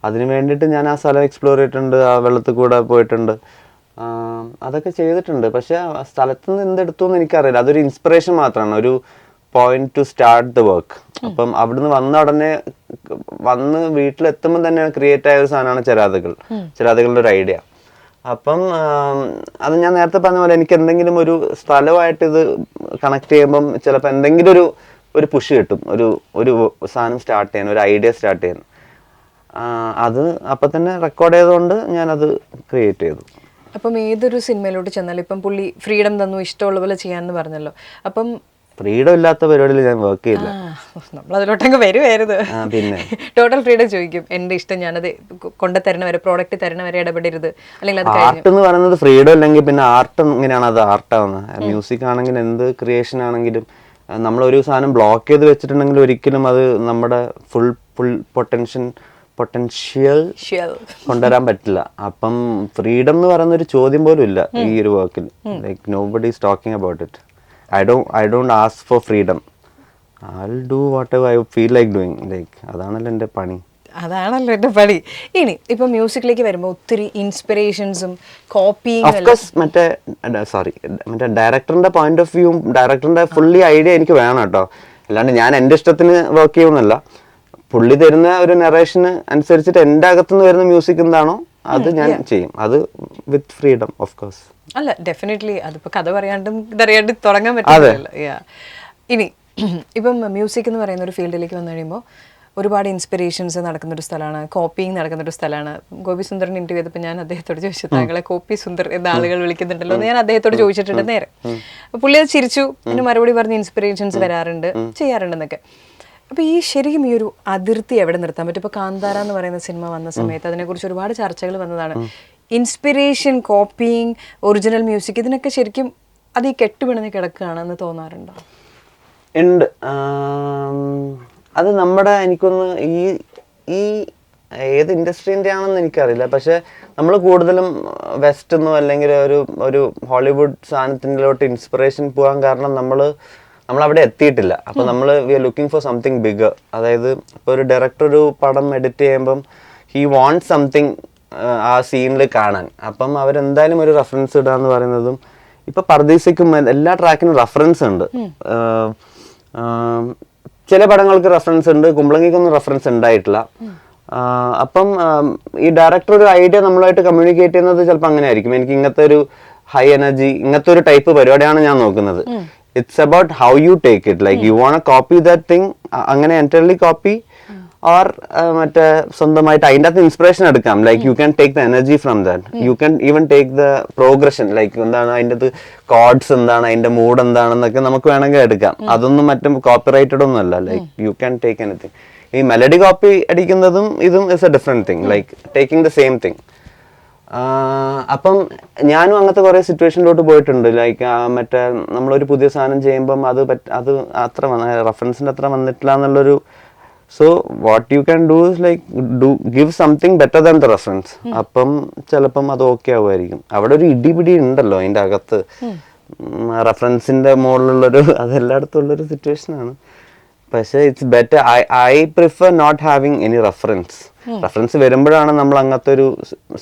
അതിന് വേണ്ടിയിട്ട് ഞാൻ ആ സ്ഥലം എക്സ്പ്ലോർ ചെയ്തിട്ടുണ്ട്, ആ വെള്ളത്തിൽ കൂടെ പോയിട്ടുണ്ട്, അതൊക്കെ ചെയ്തിട്ടുണ്ട്. പക്ഷെ ആ സ്ഥലത്ത് നിന്ന് എന്തെടുത്തു എന്ന് എനിക്കറിയില്ല, അതൊരു ഇൻസ്പിറേഷൻ മാത്രമാണ്, ഒരു point two start the work. അപ്പം അവിടുന്ന് വന്ന ഉടനെ വന്ന് വീട്ടിലെത്തുമ്പോൾ തന്നെ ക്രിയേറ്റ് ആയ ഒരു സാധനമാണ് ചിരാതുകളുടെ ഒരു ഐഡിയ. അപ്പം അത് ഞാൻ നേരത്തെ പറഞ്ഞ പോലെ എനിക്ക് എന്തെങ്കിലും ഒരു സ്ഥലമായിട്ട് ഇത് കണക്ട് ചെയ്യുമ്പം ചിലപ്പോൾ എന്തെങ്കിലും ഒരു പുഷ് കിട്ടും, ഒരു സാധനം സ്റ്റാർട്ട് ചെയ്യാൻ, ഒരു ഐഡിയ സ്റ്റാർട്ട് ചെയ്യാൻ. അത് അപ്പം തന്നെ റെക്കോർഡ് ചെയ്തുകൊണ്ട് ഞാനത് ക്രിയേറ്റ് ചെയ്തു. അപ്പം ഏതൊരു സിനിമയിലോട്ട് ചെന്നാലും ഇപ്പം പുള്ളി ഫ്രീഡം തന്നു, ഇഷ്ടമുള്ള പോലെ ചെയ്യാമെന്ന് പറഞ്ഞല്ലോ, അപ്പം ഫ്രീഡം ഇല്ലാത്ത പരിപാടിയിൽ ഞാൻ വർക്ക് ചെയ്യില്ല. നമ്മളതിലോട്ടങ്ങ് വരുമായിരുന്നു. പിന്നെ ടോട്ടൽ ഫ്രീഡം ചോദിക്കും, എൻ്റെ ഇഷ്ടം ഞാനത് കൊണ്ടുതരണവരെ, പ്രോഡക്റ്റ് തരണവരെ ഇടപെടരുത്, അല്ലെങ്കിൽ അത് ആർട്ട് എന്ന് പറയുന്നത് ഫ്രീഡം ഇല്ലെങ്കിൽ പിന്നെ ആർട്ട് എങ്ങനെയാണ് അത് ആർട്ടാവുന്നത്? മ്യൂസിക് ആണെങ്കിലും എന്ത് ക്രിയേഷൻ ആണെങ്കിലും നമ്മളൊരു സാധനം ബ്ലോക്ക് ചെയ്ത് വെച്ചിട്ടുണ്ടെങ്കിൽ ഒരിക്കലും അത് നമ്മുടെ ഫുൾ പൊട്ടൻഷ്യൽ കൊണ്ടുവരാൻ പറ്റില്ല. അപ്പം ഫ്രീഡം എന്ന് പറയുന്ന ഒരു ചോദ്യം പോലും ഇല്ല ഈ ഒരു വർക്കിൽ. Like nobody is talking about it. I don't ask for freedom. I'll do whatever I feel like doing. Like അതാണല്ലോ എൻ്റെ പണി. ഇനി ഇപ്പൊ മ്യൂസിക്കിലേക്ക് വരുമ്പോൾ ഒത്തിരി ഇൻസ്പിറേഷൻസും കോപ്പിയും മറ്റേ ഡയറക്ടറിന്റെ പോയിന്റ് ഓഫ് വ്യൂ, ഡയറക്ടറിന്റെ ഫുള്ളി ഐഡിയ എനിക്ക് വേണം കേട്ടോ. അല്ലാണ്ട് ഞാൻ എൻ്റെ ഇഷ്ടത്തിന് വർക്ക് ചെയ്യുമെന്നല്ല. പുള്ളി തരുന്ന ഒരു നെറേഷന് അനുസരിച്ചിട്ട് എൻ്റെ അകത്തുനിന്ന് വരുന്ന മ്യൂസിക് എന്താണോ അത് ഞാൻ ചെയ്യും, അത് വിത്ത് ഫ്രീഡം ഓഫ് കോഴ്സ്. അല്ല, ഡെഫിനറ്റ്ലി അതിപ്പോൾ കഥ പറയാണ്ടും ഇതറിയാണ്ട് തുടങ്ങാൻ പറ്റില്ലല്ലോ. ഇനി ഇപ്പം മ്യൂസിക് എന്ന് പറയുന്ന ഒരു ഫീൽഡിലേക്ക് വന്നു കഴിയുമ്പോൾ ഒരുപാട് ഇൻസ്പിറേഷൻസ് നടക്കുന്നൊരു സ്ഥലമാണ്, കോപ്പിങ് നടക്കുന്നൊരു സ്ഥലമാണ്. ഗോപി സുന്ദറിന് ഇന്റർവ്യൂ ചെയ്തപ്പോൾ ഞാൻ അദ്ദേഹത്തോട് ചോദിച്ചു, താങ്കളെ കോപ്പി സുന്ദർ എന്ന ആളുകൾ വിളിക്കുന്നുണ്ടല്ലോ എന്ന് ഞാൻ അദ്ദേഹത്തോട് ചോദിച്ചിട്ടുണ്ട് നേരെ. പുള്ളി അത് ചിരിച്ചു, പിന്നെ മറുപടി പറഞ്ഞ് ഇൻസ്പിറേഷൻസ് വരാറുണ്ട്, ചെയ്യാറുണ്ടെന്നൊക്കെ. അപ്പോൾ ഈ ശരിക്കും ഈ ഒരു അതിർത്തി എവിടെ നിർത്താൻ പറ്റും? ഇപ്പോൾ കാന്താര എന്ന് പറയുന്ന സിനിമ വന്ന സമയത്ത് അതിനെക്കുറിച്ച് ഒരുപാട് ചർച്ചകൾ വന്നതാണ്. ഇൻസ്പിറേഷൻ, കോപ്പിയിങ്, ഒറിജിനൽ മ്യൂസിക്, ഇതിനൊക്കെ ശരിക്കും അത് ഈ കെട്ടുപിണഞ്ഞ് കിടക്കുകയാണെന്ന് തോന്നാറുണ്ടോ? ഉണ്ട്. അത് നമ്മുടെ എനിക്കൊന്ന് ഈ ഏത് ഇൻഡസ്ട്രീൻ്റെ ആണെന്ന് എനിക്കറിയില്ല, പക്ഷെ നമ്മൾ കൂടുതലും വെസ്റ്റെന്നോ അല്ലെങ്കിൽ ഒരു ഹോളിവുഡ് സാധനത്തിലോട്ട് ഇൻസ്പിറേഷൻ പോകാൻ കാരണം നമ്മളവിടെ എത്തിയിട്ടില്ല. അപ്പോൾ we are looking for something bigger. അതായത് ഇപ്പോൾ ഒരു ഡയറക്ടർ ഒരു പടം എഡിറ്റ് ചെയ്യുമ്പം ഹി വാണ്ട് സംതിങ് ആ സീനിൽ കാണാൻ. അപ്പം അവരെന്തായാലും ഒരു റെഫറൻസ് ഇടുക എന്ന് പറയുന്നതും, ഇപ്പം പർദീസയ്ക്കും എല്ലാ ട്രാക്കിനും റെഫറൻസ് ഉണ്ട്. ചില പടങ്ങൾക്ക് റെഫറൻസ് ഉണ്ട്, കുമ്പളങ്ങിക്കൊന്നും റെഫറൻസ് ഉണ്ടായിട്ടില്ല. അപ്പം ഈ ഡയറക്ടർ ഒരു ഐഡിയ നമ്മളുമായിട്ട് കമ്മ്യൂണിക്കേറ്റ് ചെയ്യുന്നത് ചിലപ്പോൾ അങ്ങനെ ആയിരിക്കും. എനിക്ക് ഇങ്ങനത്തെ ഒരു ഹൈ എനർജി, ഇങ്ങനത്തെ ഒരു ടൈപ്പ് പരിപാടിയാണ് ഞാൻ നോക്കുന്നത്. It's about how you take it. Like you want copy that thing, അങ്ങനെ എൻറ്റയർലി കോപ്പി, ഓർ മറ്റേ സ്വന്തമായിട്ട് അതിൻ്റെ അകത്ത് ഇൻസ്പിറേഷൻ എടുക്കാം. Like you can take the energy from that, you can even take the progression, like എന്താണ് അതിൻ്റെ അത് codes എന്താണ്, അതിൻ്റെ മൂഡ് എന്താണെന്നൊക്കെ നമുക്ക് വേണമെങ്കിൽ എടുക്കാം. അതൊന്നും മറ്റും കോപ്പിറൈറ്റഡ് ഒന്നും അല്ല. Like you can take anything. ഈ മെലഡി കോപ്പി അടിക്കുന്നതും ഇതും is A different thing, like taking the same thing. അപ്പം ഞാനും അങ്ങനത്തെ കുറേ സിറ്റുവേഷനിലോട്ട് പോയിട്ടുണ്ട്. ലൈക്ക് മറ്റേ നമ്മളൊരു പുതിയ സാധനം ചെയ്യുമ്പം അത് അത്ര റെഫറൻസിൻ്റെ അത്ര വന്നിട്ടില്ല എന്നുള്ളൊരു. So what you can do is like give something better than the reference. അപ്പം ചിലപ്പം അത് ഓക്കെ ആവുമായിരിക്കും. അവിടെ ഒരു ഇടിപിടി ഉണ്ടല്ലോ അതിൻ്റെ അകത്ത്, റെഫറൻസിൻ്റെ മുകളിലുള്ളൊരു അതെല്ലായിടത്തും ഉള്ളൊരു സിറ്റുവേഷനാണ്. പക്ഷേ it's better, I prefer not having any reference വരുമ്പോഴാണ് നമ്മൾ അങ്ങനത്തെ ഒരു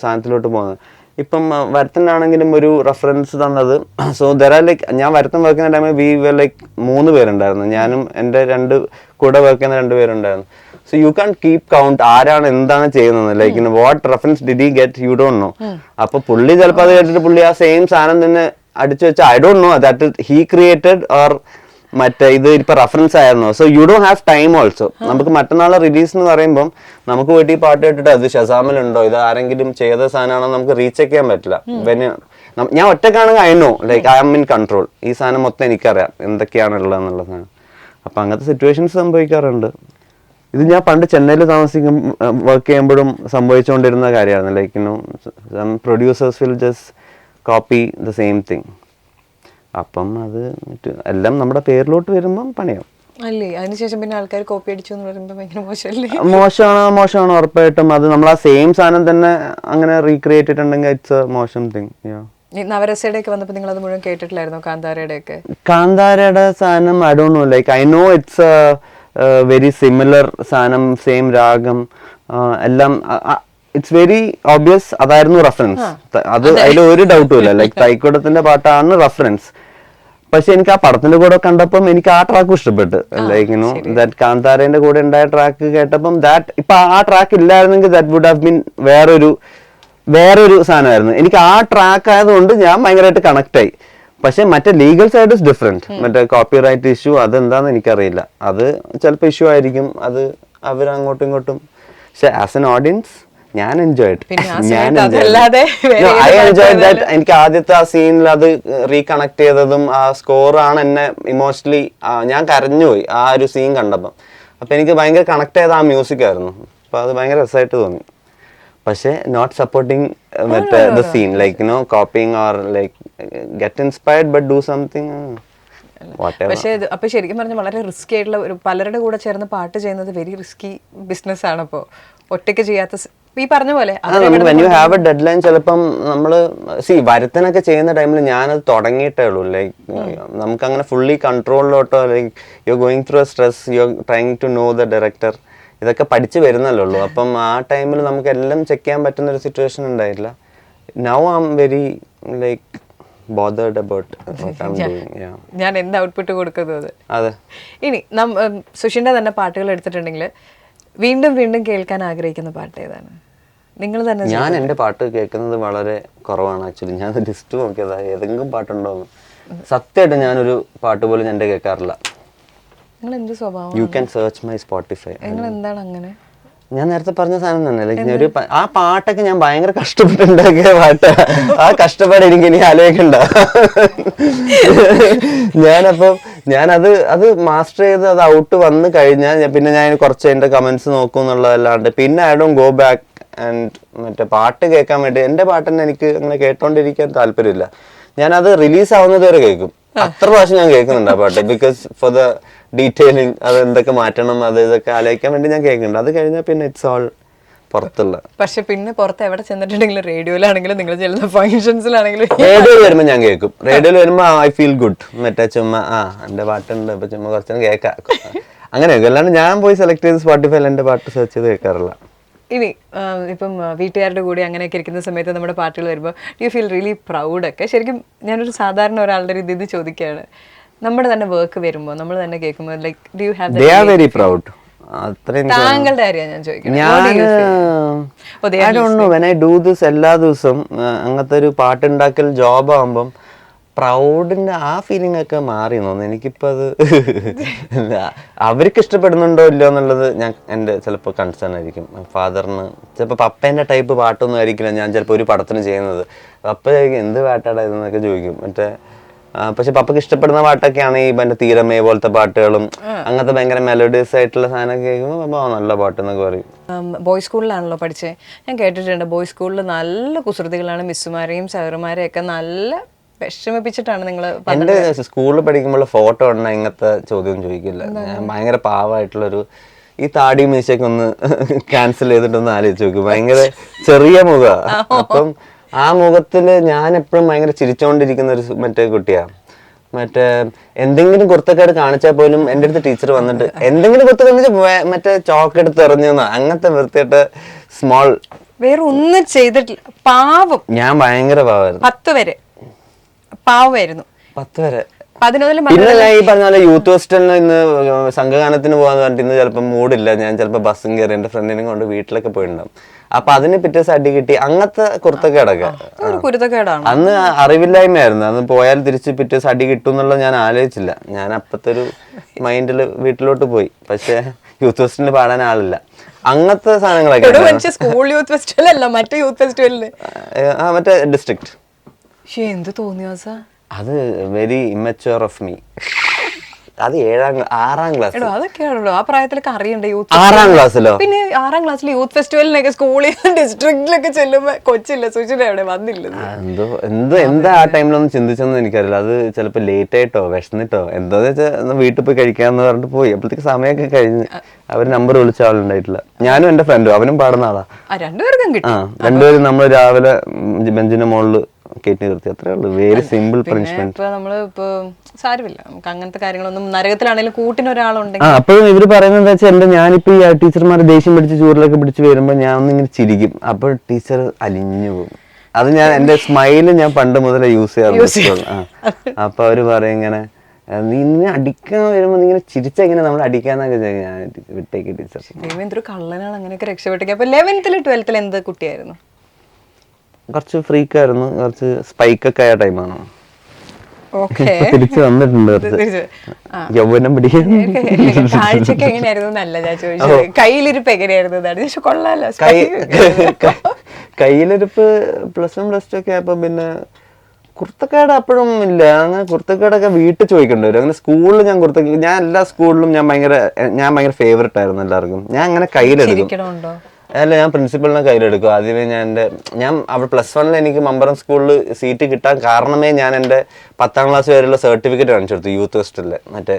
സാധനത്തിലോട്ട് പോകുന്നത്. ഇപ്പം വരുത്തനാണെങ്കിലും ഒരു റെഫറൻസ് തന്നത്. സോ ദർ ആർ ലൈക്ക്, ഞാൻ വരുത്തം വർക്ക് ചെയ്യുന്ന ടൈമിൽ വി വർ ലൈക്ക് 3 പേരുണ്ടായിരുന്നു. ഞാനും എൻ്റെ 2 കൂടെ വർക്ക് ചെയ്യുന്ന 2 പേരുണ്ടായിരുന്നു. So you can keep count ആരാണ് എന്താണ് ചെയ്യുന്നത്. Like what reference did he get, you don't know. അപ്പൊ പുള്ളി ചിലപ്പോൾ അത് കേട്ടിട്ട് പുള്ളി ആ സെയിം സാധനം തന്നെ അടിച്ചു വെച്ചാൽ I don't know that he created or മറ്റേ ഇത് ഇപ്പൊ റെഫറൻസ് ആയിരുന്നു. So you don't have time also. നമുക്ക് മറ്റന്നാളെ റിലീസ് എന്ന് പറയുമ്പോൾ നമുക്ക് പോയിട്ട് ഈ പാട്ട് കേട്ടിട്ട് അത് ഷസാമിലുണ്ടോ, ഇത് ആരെങ്കിലും ചെയ്ത സാധനമാണോ നമുക്ക് റീചെക്ക് ചെയ്യാൻ പറ്റില്ല. ഞാൻ ഒറ്റക്കാണെങ്കിൽ I know, like I am in control. ഈ സാധനം മൊത്തം എനിക്കറിയാം എന്തൊക്കെയാണ് ഉള്ളത് എന്നുള്ള സാധനം. അപ്പൊ അങ്ങനത്തെ സിറ്റുവേഷൻസ് സംഭവിക്കാറുണ്ട്. ഇത് ഞാൻ പണ്ട് ചെന്നൈയിൽ വർക്ക് ചെയ്യുമ്പോഴും സംഭവിച്ചുകൊണ്ടിരുന്ന കാര്യമാണ്. Like some producers will just copy the same thing. അപ്പം അത് എല്ലാം നമ്മുടെ പേരിലോട്ട് വരുമ്പം പണിയാവും അല്ലേ. അതിനുശേഷം പിന്നെ ആൾക്കാർ കോപ്പി അടിച്ചു എന്ന് പറയുമ്പോൾ ഭയങ്കര മോശമല്ലേ? മോശമാണ് ഉറപ്പായിട്ടും. അത് നമ്മൾ ആ സെയിം സാധനം തന്നെ അങ്ങനെ റീക്രിയേറ്റ് ചെയ്തിട്ടുണ്ടെങ്കിൽ ഇറ്റ്സ് എ മോശം തിങ്. നവരസയുടെ ഒക്കെ വന്നപ്പോൾ നിങ്ങൾ അത് മുഴുവൻ കേട്ടിട്ടില്ലായിരുന്നോ? കാന്താരയുടെ സാധനം I don't know, like I know it's very similar സാധനം, സെയിം രാഗം എല്ലാം. ഇറ്റ്സ് വെരി ഓബ്വിയസ് അതായിരുന്നു റെഫറൻസ്. അത് അതിൽ ഒരു ഡൗട്ടും ഇല്ല. ലൈക്ക് തൈക്കൂടത്തിന്റെ പാട്ടാണ് റെഫറൻസ്. പക്ഷെ എനിക്ക് ആ പടത്തിന്റെ കൂടെ കണ്ടപ്പം എനിക്ക് ആ ട്രാക്കും ഇഷ്ടപ്പെട്ടു. ലൈക്ക് ദാറ്റ് കാന്താരന്റെ കൂടെ ഉണ്ടായ ട്രാക്ക് കേട്ടപ്പം ദാറ്റ് ഇപ്പൊ ആ ട്രാക്ക് ഇല്ലായിരുന്നെങ്കിൽ ദാറ്റ് വുഡ് ഹാവ് ബീൻ വേറൊരു സാധനമായിരുന്നു. എനിക്ക് ആ ട്രാക്ക് ആയതുകൊണ്ട് ഞാൻ ഭയങ്കരമായിട്ട് കണക്ട് ആയി. പക്ഷെ മറ്റേ ലീഗൽ സൈഡ് ഇസ് ഡിഫറെന്റ്. മറ്റേ കോപ്പിറൈറ്റ് ഇഷ്യൂ അതെന്താന്ന് എനിക്കറിയില്ല. അത് ചിലപ്പോൾ ഇഷ്യൂ ആയിരിക്കും. അത് അവരങ്ങോട്ടും ഇങ്ങോട്ടും. പക്ഷെ ആസ് എൻ ഓഡിയൻസ് ഞാൻ എൻജോയ്ഡ്. എനിക്ക് ആദ്യത്തെ ആ സീനിൽ അത് റീകണക്ട് ചെയ്തതും ആ സ്കോറാണ് എന്നെ ഇമോഷണലി, ഞാൻ കരഞ്ഞുപോയി ആ ഒരു സീൻ കണ്ടപ്പം. അപ്പൊ എനിക്ക് ഭയങ്കര കണക്ട് ചെയ്ത ആ മ്യൂസിക് ആയിരുന്നു. അപ്പൊ അത് ഭയങ്കര രസമായിട്ട് തോന്നി. പക്ഷെ നോട്ട് സപ്പോർട്ടിങ് മറ്റേ the scene, like copying or like get inspired but do something. പക്ഷേ അപ്പൊ ശരിക്കും പറഞ്ഞാൽ വളരെ റിസ്കി ആയിട്ടുള്ള ഒരു പലരുടെ കൂടെ ചേർന്ന് പാട്ട് ചെയ്യുന്നത് വെരി റിസ്കി ബിസിനസ് ആണ്. അപ്പോൾ ഒറ്റയ്ക്ക് ചെയ്യാത്ത ഈ പറഞ്ഞ പോലെ when you have A dead line, ചിലപ്പം നമ്മള് വരുത്തനൊക്കെ ചെയ്യുന്ന ടൈമിൽ ഞാനത് തുടങ്ങിയിട്ടേ ഉള്ളൂ. ലൈക്ക് നമുക്ക് അങ്ങനെ ഫുള്ളി കൺട്രോളിലോട്ടോ, like you are going through a stress, you are trying to know the director, ഇതൊക്കെ പഠിച്ചു വരുന്നല്ലേ ഉള്ളൂ. അപ്പം ആ ടൈമിൽ നമുക്ക് എല്ലാം ചെക്ക് ചെയ്യാൻ പറ്റുന്ന ഒരു സിറ്റുവേഷൻ ഉണ്ടായില്ല. Now I am very like bothered about what I'm doing. ഞാൻ എന്ത് ഔട്ട്പുട്ട് കൊടുക്കുന്നത്. അതെ. ഇനി സുഷിന്റെ തന്നെ പാട്ടുകൾ എടുത്തിട്ടുണ്ടെങ്കിൽ വീണ്ടും വീണ്ടും കേൾക്കാൻ ആഗ്രഹിക്കുന്ന പാട്ട് ഏതാണ്? നിങ്ങൾ തന്നെ. ഞാൻ എൻ്റെ പാട്ട് കേൾക്കുന്നത് വളരെ കുറവാണ് ആക്ച്വലി. ഞാൻ ലിസ്റ്റ് നോക്കിയതാ ഏതെങ്കിലും പാട്ടുണ്ടോ എന്ന്. സത്യമായിട്ട് ഞാനൊരു പാട്ട് പോലും എൻ്റെ കേൾക്കാറില്ല. നിങ്ങൾ എന്ത് സ്വഭാവം? You can search my Spotify. നിങ്ങൾ എന്താണ് അങ്ങനെ? ഞാൻ നേരത്തെ പറഞ്ഞ സാധനം തന്നെ. ലൈക്ക് ഒരു ആ പാട്ടൊക്കെ ഞാൻ ഭയങ്കര കഷ്ടപ്പെട്ടുണ്ടാക്കിയ പാട്ട്. ആ കഷ്ടപ്പാട് എനിക്ക് ഇനി ആലോചിക്കണ്ട. ഞാനത് മാസ്റ്റർ ചെയ്ത് അത് ഔട്ട് വന്ന് കഴിഞ്ഞാൽ പിന്നെ ഞാൻ കുറച്ച് എൻ്റെ കമന്റ്സ് നോക്കും എന്നുള്ളതല്ലാണ്ട് പിന്നെ I don't go back and മറ്റേ പാട്ട് കേൾക്കാൻ വേണ്ടി. എൻ്റെ പാട്ട് തന്നെ എനിക്ക് അങ്ങനെ കേട്ടോണ്ടിരിക്കാൻ താല്പര്യമില്ല. ഞാനത് റിലീസ് ആവുന്നത് വരെ കേൾക്കും. അത്ര പ്രാവശ്യം ഞാൻ കേൾക്കുന്നുണ്ട് ആ പാട്ട്. ബിക്കോസ് ഫോർ ദ ഡീറ്റെയിലിംഗ്, അത് എന്തൊക്കെ മാറ്റണം അത് ഇതൊക്കെ ആലോചിക്കാൻ വേണ്ടി ഞാൻ കേൾക്കുന്നുണ്ട്. അത് കഴിഞ്ഞാൽ പിന്നെ ഇറ്റ്സ് ഓൾ പുറത്തുള്ള. പക്ഷെ പിന്നെ പുറത്ത് എവിടെ ചെന്നിട്ടുണ്ടെങ്കിലും റേഡിയോയിലാണെങ്കിലും നിങ്ങൾ ചെല്ലുന്ന ഫംഗ്ഷൻസിലാണെങ്കിലും റേഡിയോയിൽ വരുമ്പോൾ ഞാൻ കേൾക്കും. റേഡിയോയിൽ വരുമ്പോൾ ഐ ഫീൽ ഗുഡ്. മറ്റേ ചുമ്മാ എൻ്റെ പാട്ടുണ്ട് ഇപ്പൊ ചുമ്മാ കുറച്ചു കേൾക്കാം. അങ്ങനെ കേൾക്കും. അല്ലാണ്ട് ഞാൻ പോയി സെലക്ട് ചെയ്ത് സ്പോട്ടിഫൈയിൽ എൻ്റെ പാട്ട് സെർച്ച് ചെയ്ത് കേൾക്കാറില്ല. ഇനി ഇപ്പം വീട്ടുകാരുടെ കൂടെ അങ്ങനെയൊക്കെ ഇരിക്കുന്ന സമയത്ത് നമ്മുടെ പാട്ടുകൾ വരുമ്പോൾ യു ഫീൽ റിയലി പ്രൗഡൊക്കെ. ശരിക്കും ഞാനൊരു സാധാരണ ഒരാളുടെ രീതിയിൽ ചോദിക്കുകയാണ്, നമ്മുടെ തന്നെ വർക്ക് വരുമ്പോൾ നമ്മൾ തന്നെ കേൾക്കുമ്പോൾ like do you have they are very proud. താങ്കളുടെ കാര്യമാണ് ഞാൻ ചോദിക്കുന്നത്. വെൻ ഐ ഡു ദിസ് എല്ലാ ദിവസവും അങ്ങനത്തെ ഒരു പാട്ടുണ്ടാക്കൽ ജോബ് ആകുമ്പം പ്രൗഡിന്റെ ആ ഫീലിംഗ് ഒക്കെ മാറി തോന്നുന്നു എനിക്കിപ്പോൾ അത്. അവർക്ക് ഇഷ്ടപ്പെടുന്നുണ്ടോ ഇല്ലയോ എന്നുള്ളത് ഞാൻ എൻ്റെ ചിലപ്പോൾ കൺസേൺ ആയിരിക്കും. ഫാദറിന് ചിലപ്പോൾ പപ്പേൻ്റെ ടൈപ്പ് പാട്ടൊന്നും ആയിരിക്കില്ല ഞാൻ ചിലപ്പോൾ ഒരു പടത്തിന് ചെയ്യുന്നത്. പപ്പ ചോദിക്കും എന്ത് പാട്ടാടാ ഇതെന്നൊക്കെ ചോദിക്കും. മറ്റേ പക്ഷെ പപ്പക്ക് ഇഷ്ടപ്പെടുന്ന പാട്ടൊക്കെയാണ് ഈ മറ്റേ തീരമേ പോലത്തെ പാട്ടുകളും അങ്ങനത്തെ ഭയങ്കര മെലോഡിയസ് ആയിട്ടുള്ള സാധനമൊക്കെ കേൾക്കുമ്പോൾ പപ്പ നല്ല പാട്ട് എന്നൊക്കെ പറയും. ബോയ്സ് സ്കൂളിലാണല്ലോ പഠിച്ചത്. ഞാൻ കേട്ടിട്ടുണ്ട് ബോയ്സ് സ്കൂളിൽ നല്ല കുസൃതികളാണ്. മിസ്സുമാരെയും സാറുമാരെയും ഒക്കെ നല്ല വിഷമിപ്പിച്ചിട്ടാണ് നിങ്ങൾ. എൻ്റെ സ്കൂളിൽ പഠിക്കുമ്പോൾ ഫോട്ടോ ഉണ്ടെങ്കിൽ ഇങ്ങനത്തെ ചോദ്യം ചോദിക്കില്ല. ഞാൻ ഭയങ്കര പാവമായിട്ടുള്ളൊരു ഈ താടി മീശയൊക്കെ ഒന്ന് ക്യാൻസൽ ചെയ്തിട്ടൊന്ന് ആലോചിച്ച് നോക്കും. ഭയങ്കര ചെറിയ മുഖമാണ്. അപ്പം ആ മുഖത്തില് ഞാൻ എപ്പോഴും ഭയങ്കര ചിരിച്ചോണ്ടിരിക്കുന്ന ഒരു മറ്റേ കുട്ടിയാണ്. മറ്റേ എന്തെങ്കിലും കുർത്തക്കേട് കാണിച്ചാൽ പോലും എൻ്റെ അടുത്ത് ടീച്ചർ വന്നിട്ട് എന്തെങ്കിലും കുർത്തക്കേട് മറ്റേ ചോക്ക് എടുത്ത് എറിഞ്ഞു അങ്ങനത്തെ വൃത്തിയായിട്ട് സ്മോൾ. വേറെ ഒന്നും ചെയ്തിട്ടില്ല. പാവം. ഞാൻ ഭയങ്കര പാവമായിരുന്നു. 10 വരെ പാവമായിരുന്നു. 10 വരെ. 11 പിന്നെ ഞാൻ ഈ പറഞ്ഞ പോലെ യൂത്ത് ഹോസ്റ്റലിന് ഇന്ന് സംഘഗാനത്തിന് പോകാന്ന് പറഞ്ഞിട്ട് ഇന്ന് ചിലപ്പോൾ മൂഡില്ല. ഞാൻ ചിലപ്പോൾ ബസ്സും കയറി എൻ്റെ ഫ്രണ്ടിനെ കൊണ്ട് വീട്ടിലൊക്കെ പോയിട്ടുണ്ടാവും. അപ്പൊ അതിന് പിറ്റേ ദിവസം അടി കിട്ടി അങ്ങനത്തെ കുർത്തക്കേടൊക്കെ. അന്ന് അറിവില്ലായ്മയായിരുന്നു. അന്ന് പോയാൽ തിരിച്ച് പിറ്റേ ദിവസം അടി കിട്ടും എന്നുള്ളത് ഞാൻ ആലോചിച്ചില്ല. ഞാൻ അപ്പത്തെ ഒരു മൈൻഡിൽ വീട്ടിലോട്ട് പോയി. പക്ഷെ യൂത്ത് ഫെസ്റ്റിന് പാടാൻ ആളില്ല. അങ്ങനത്തെ സാധനങ്ങളൊക്കെ. സ്കൂൾ യൂത്ത് ഫെസ്റ്റിവൽ അല്ല, മറ്റേ യൂത്ത് ഫെസ്റ്റിവലിന് മറ്റേ ഡിസ്ട്രിക്ട്. എന്ത് തോന്നിയോ അത് വെരി ഇമ്മച്വർ ഓഫ് മീ. അത് 6ാം ക്ലാസ്. അതൊക്കെയാണല്ലോ ആ പ്രായത്തിലൊക്കെ അറിയണ്ടേ യൂത്ത്. 6ാം ക്ലാസ്സിലോ? പിന്നെ 6ാം ക്ലാസ്സിൽ യൂത്ത് ഫെസ്റ്റിവലിനൊക്കെ സ്കൂളിൽ ഡിസ്ട്രിക്റ്റിലൊക്കെ ചെല്ലുമ്പോ കൊച്ചില്ല സുഷിന എവിടെ വന്നില്ല. എന്താ ആ ടൈമിലൊന്നും ചിന്തിച്ചെന്ന് എനിക്കറിയില്ല. അത് ചിലപ്പോ ലേറ്റ് ആയിട്ടോ വിശന്നിട്ടോ എന്താന്ന് വെച്ചാൽ വീട്ടിൽ പോയി കഴിക്കാന്ന് പറഞ്ഞിട്ട് പോയി. അപ്പോഴത്തേക്ക് സമയമൊക്കെ കഴിഞ്ഞ് അവര് നമ്പർ വിളിച്ച ആളുണ്ടായിട്ടില്ല. ഞാനും എന്റെ ഫ്രണ്ടും അവനും പാടുന്ന ആളാ. രണ്ടുപേർക്കും കിട്ടി. രണ്ടുപേരും നമ്മൾ രാവിലെ ബെഞ്ചിന്റെ മുകളിൽ കയറ്റി നിർത്തി. അത്രേ ഉള്ളൂ. Very simple punishment. ഇപ്പൊ നമ്മള് ഇപ്പൊ സാരമില്ല, നമുക്ക് അങ്ങനത്തെ കാര്യങ്ങളൊന്നും നരകത്തിലാണെങ്കിലും കൂട്ടിനൊരാളുണ്ടെങ്കിൽ. അപ്പോഴും ഇവര് പറയുന്നത് എന്താ വെച്ചാൽ ഞാനിപ്പോ ഈ ടീച്ചർമാരെ ദേഷ്യം പിടിച്ച് ചൂരിലൊക്കെ പിടിച്ച് വരുമ്പോ ഞാൻ ഒന്നിങ്ങനെ ചിരിക്കും. അപ്പോൾ ടീച്ചർ അലിഞ്ഞു പോകും. അത് ഞാൻ എന്റെ സ്മൈല് ഞാൻ പണ്ട് മുതലേ യൂസ് ചെയ്യാറുണ്ട്. അപ്പൊ അവര് പറയും ഇങ്ങനെ നീ ഇങ്ങനെ അടിക്കാൻ വരുമ്പോ ഇങ്ങനെ ചിരിച്ചെങ്ങനെ നമ്മൾ അടിക്കാന്നൊക്കെ. ഞാൻ വിട്ടേക്ക് ടീച്ചർ. എന്തൊരു കള്ളനാണ് അങ്ങനെയൊക്കെ രക്ഷപ്പെട്ടു. അപ്പൊ 11th 12th എന്ത് കുട്ടിയായിരുന്നു? കുറച്ച് ഫ്രീക്കായിരുന്നു. കുറച്ച് സ്പൈക്കൊക്കെ ആയ ടൈമാണ്. തിരിച്ചു വന്നിട്ടുണ്ട്. യൗവനം പിടിക്കാൻ. കാഴ്ചക്ക് എങ്ങനെയായിരുന്നു എന്നല്ല ഞാൻ ചോദിച്ചത്. കയ്യിലിരിപ്പ് എങ്ങനെയായിരുന്നു? കൊള്ളാലോ. കയ്യിലിരിപ്പ് +1 +2 ഒക്കെ ആയപ്പോ പിന്നെ കുർത്തക്കേട് അപ്പോഴും ഇല്ല. അങ്ങനെ കുർത്തക്കേടൊക്കെ വീട്ടിൽ ചോദിക്കേണ്ടി വരും. അങ്ങനെ സ്കൂളിൽ ഞാൻ എല്ലാ സ്കൂളിലും ഞാൻ ഭയങ്കര ഫേവറേറ്റ് ആയിരുന്നു എല്ലാവർക്കും. ഞാൻ അങ്ങനെ കയ്യിലെടുക്കും. അല്ല, ഞാൻ പ്രിൻസിപ്പളിനെ കയ്യിലെടുക്കും. ആദ്യമേ ഞാൻ അവിടെ +1 എനിക്ക് മമ്പറം സ്കൂളിൽ സീറ്റ് കിട്ടാൻ കാരണമേ ഞാൻ എൻ്റെ 10ാം ക്ലാസ് വരെയുള്ള സർട്ടിഫിക്കറ്റ് കാണിച്ചു കൊടുത്തു യൂത്ത് ഹോസ്റ്റലിലെ. മറ്റേ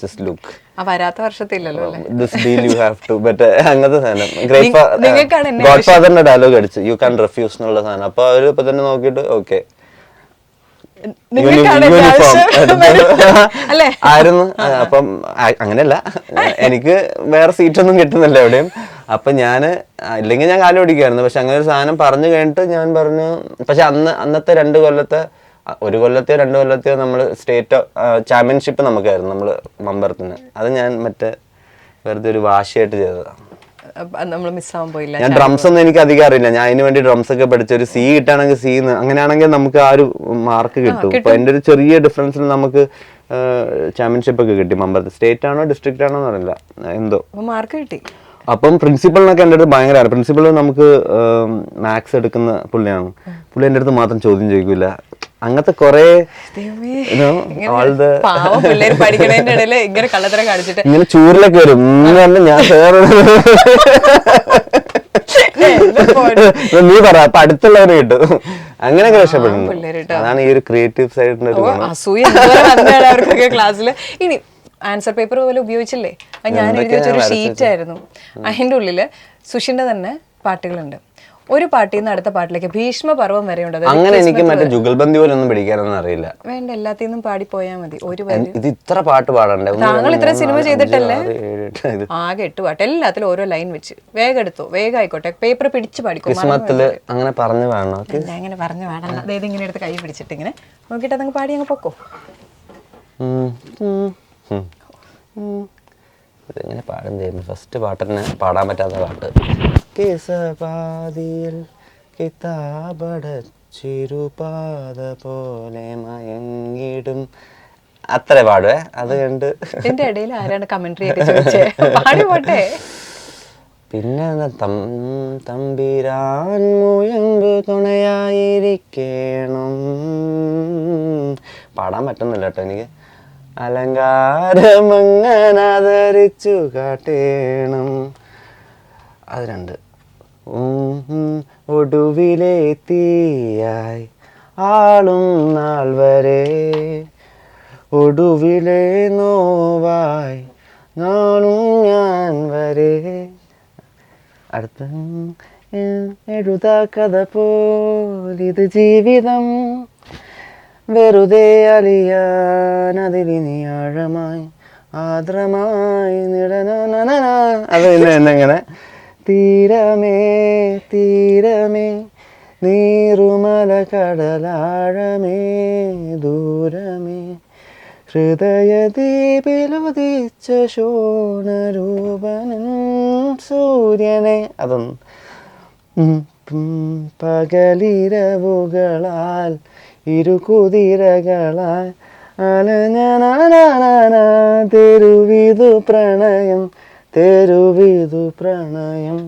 ജസ്റ്റ് ലുക്ക് വരാത്ത വർഷത്തില്ലല്ലോ this deal you have to മറ്റേ അങ്ങനത്തെ സാധനം. ഗോഡ് ഫാദറിന്റെ ഡയലോഗ് അടിച്ചു യു ക്യാൻ റിഫ്യൂസ് എന്നുള്ള സാധനം. അപ്പൊ അവര് ഇപ്പൊ തന്നെ നോക്കിയിട്ട് ഓക്കെ ആയിരുന്നു. അപ്പം അങ്ങനെയല്ല, എനിക്ക് വേറെ സീറ്റൊന്നും കിട്ടുന്നില്ല എവിടെയും. അപ്പൊ ഞാന് ഇല്ലെങ്കിൽ ഞാൻ കാലം ഓടിക്കായിരുന്നു. പക്ഷെ അങ്ങനെ ഒരു സാധനം പറഞ്ഞു കഴിഞ്ഞിട്ട് ഞാൻ പറഞ്ഞു. പക്ഷെ അന്നത്തെ 2 കൊല്ലത്തെ 1 കൊല്ലത്തെയോ 2 കൊല്ലത്തെയോ നമ്മള് സ്റ്റേറ്റ് ചാമ്പ്യൻഷിപ്പ് നമുക്കായിരുന്നു നമ്മള് മമ്പറത്തിന്. അത് ഞാൻ മറ്റേ വെറുതെ ഒരു വാശിയായിട്ട് ചെയ്തതാണ്. ഞാൻ ഡ്രംസ് ഒന്നും എനിക്ക് അധികം അറിയില്ല. ഞാൻ അതിന് വേണ്ടി ഡ്രംസ് ഒക്കെ പഠിച്ച ഒരു C കിട്ടാണെങ്കിൽ C അങ്ങനെയാണെങ്കിൽ നമുക്ക് ആ ഒരു മാർക്ക് കിട്ടും. അപ്പൊ എന്റെ ഒരു ചെറിയ ഡിഫറൻസിൽ നമുക്ക് ചാമ്പ്യൻഷിപ്പ് ഒക്കെ കിട്ടി. മമ്പറത്ത് സ്റ്റേറ്റ് ആണോ ഡിസ്ട്രിക്റ്റ് ആണോ എന്ന് അറിയില്ല, എന്തോ മാർക്ക് കിട്ടി. അപ്പം പ്രിൻസിപ്പളിനൊക്കെ എൻ്റെ അടുത്ത് ഭയങ്കരമാണ്. പ്രിൻസിപ്പൾ നമുക്ക് മാത്സ് എടുക്കുന്ന പുള്ളിയാണ്. പുള്ളി എൻ്റെ അടുത്ത് മാത്രം ചോദ്യം ചോദിക്കൂല. അങ്ങനത്തെ കൊറേ ഇങ്ങനെ ചൂരിലൊക്കെ വരും. ഞാൻ നീ പറ അപ്പൊ അടുത്തുള്ളവന് കിട്ടും. അങ്ങനെയൊക്കെ രക്ഷപ്പെടുന്നു. അതാണ് ഈ ഒരു ക്രിയേറ്റീവ് സൈഡിന്റെ ക്ലാസ്സിൽ. ഇനി ആൻസർ പേപ്പർ പോലെ ഉപയോഗിച്ചില്ലേ, അത് ഞാൻ എഴുതി വെച്ചൊരു ഷീറ്റായിരുന്നു. അതിൻ്റെ ഉള്ളില് സുഷിന്റെ തന്നെ പാട്ടുകളുണ്ട്. ഒരു പാട്ടിൽ നിന്ന് അടുത്ത പാട്ടിലേക്ക് ഭീഷ്മ പർവ്വം വരെ ഉണ്ട്. അങ്ങനെ എനിക്ക് മറ്റേ ജുഗൽബന്ദി പോലെ ഒന്നും പിടിക്കാനൊന്നും അറിയില്ല. വേണ്ട, എല്ലാത്തിനും പാടി പോയാ മതി. ഇത് ഇത്ര പാട്ട് പാടണ്ടേ? താങ്കൾ ഇത്ര സിനിമ ചെയ്തിട്ടല്ലേ? ആകെ 8 പാട്ട്, എല്ലാത്തിലും ഓരോ ലൈൻ വെച്ച്. വേഗം എടുത്തോ, വേഗം ആയിക്കോട്ടെ. പേപ്പർ പിടിച്ച് പാടിക്കോ. അങ്ങനെ പറഞ്ഞു വേണോ? അങ്ങനെ പറഞ്ഞു വേണം. അതായത് ഇങ്ങനെ എടുത്ത് കൈ പിടിച്ചിട്ട് ഇങ്ങനെ നോക്കിയിട്ട് അതങ്ങ് പാടി അങ്ങ് പൊക്കോ. ഇതെങ്ങനെ പാടും? ഫസ്റ്റ് പാട്ട് തന്നെ പാടാൻ പറ്റാത്ത പാട്ട്. കിതാബട ചിരുപാത പോലെ മയങ്ങിടും അത്ര പാടുവേ. അത് കണ്ട് ഇതിന്റെ ഇടയിൽ ആരാണ് കമന്ററി ഒക്കെ ചോദിച്ചേ? പാടി പോട്ടെ. പിന്നെ തമ്പിരാൻ മുയമ്പ് തുണയായിരിക്കണം. പാടാൻ പറ്റുന്നില്ല കേട്ടോ എനിക്ക്. അലങ്കാരമങ്ങനാദരിച്ചു കാട്ടേണം. അത് രണ്ട്. ഒടുവിലെ തീയായി ആളും നാൾ വരെ, ഒടുവിലെ നോവായി നാളും ഞാൻ വരെ. അടുത്ത എഴുതാ കഥ പോലിത് ജീവിതം, വെറുതെ അലിയാൻ അതിലിനി ആഴമായി ആദ്രമായി നിഴന. അത് എന്നെങ്ങനെ തീരമേ തീരമേ നീറുമല കടലാഴമേ ദൂരമേ ഹൃദയദീപിലുദിച്ച ശോണരൂപനൻ സൂര്യനെ. അതൊന്നും പകലിരവുകളാൽ ഇരുകുതിരകളാൽ അലഞ്ഞ തെരുവിതു പ്രണയം തെരുവിതു പ്രണയം.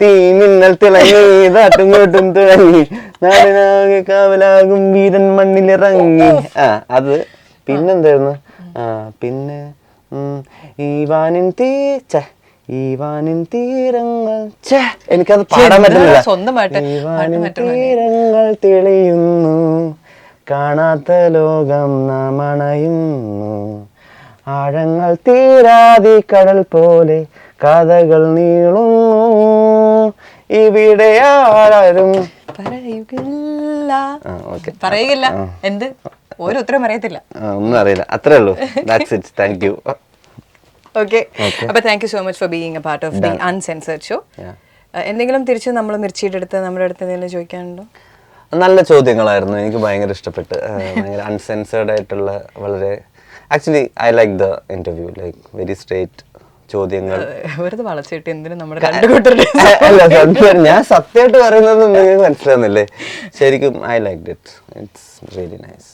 തീമിന്നൽ തിളങ്ങി നാട്ടുംകോട്ടും തിളങ്ങി നാടിനാകെ കാവലാകും വീരൻ മണ്ണിലിറങ്ങി. അത് പിന്നെന്തായിരുന്നു? പിന്നെ ഈ വാനിൻ തീരങ്ങൾ. എനിക്കത് പാടാൻ പറ്റുന്നില്ല. ഈ വാനിൻ തീരങ്ങൾ തെളിയുന്നു, കാണാത്ത ലോകം നാം അണയുന്നു, ആഴങ്ങൾ തീരാതി കടൽ പോലെ കഥകൾ നീളുന്നു, ഇവിടെ ആരും പറയുകയില്ല. എന്ത് ഒരു ഉത്തരം അറിയത്തില്ല, ഒന്നും അറിയില്ല. അത്രേ ഉള്ളൂ. That's it. Thank you. Okay. അപ്പൊ thank you so much for being a part of the uncensored show. എന്തെങ്കിലും തിരിച്ച് നമ്മൾ മിർച്ചിയുടെ അടുത്ത് നമ്മുടെ അടുത്ത് എന്തെങ്കിലും ചോദിക്കാനുണ്ടോ? നല്ല ചോദ്യങ്ങളായിരുന്നു. എനിക്ക് ഭയങ്കര ഇഷ്ടപ്പെട്ട്. ഭയങ്കര അൺസെൻസേർഡ് ആയിട്ടുള്ള വളരെ actually I like the interview. Like very straight ചോദ്യങ്ങൾ. വെറുതെ വളച്ചിട്ട് എന്തിനും നമ്മുടെ രണ്ടുകൂട്ടരുടെ അല്ല, ഞാൻ സത്യമായിട്ട് പറയുന്നത് നിങ്ങൾക്ക് മനസ്സിലാവുന്നില്ലേ? ശരിക്കും I like it. It's really nice.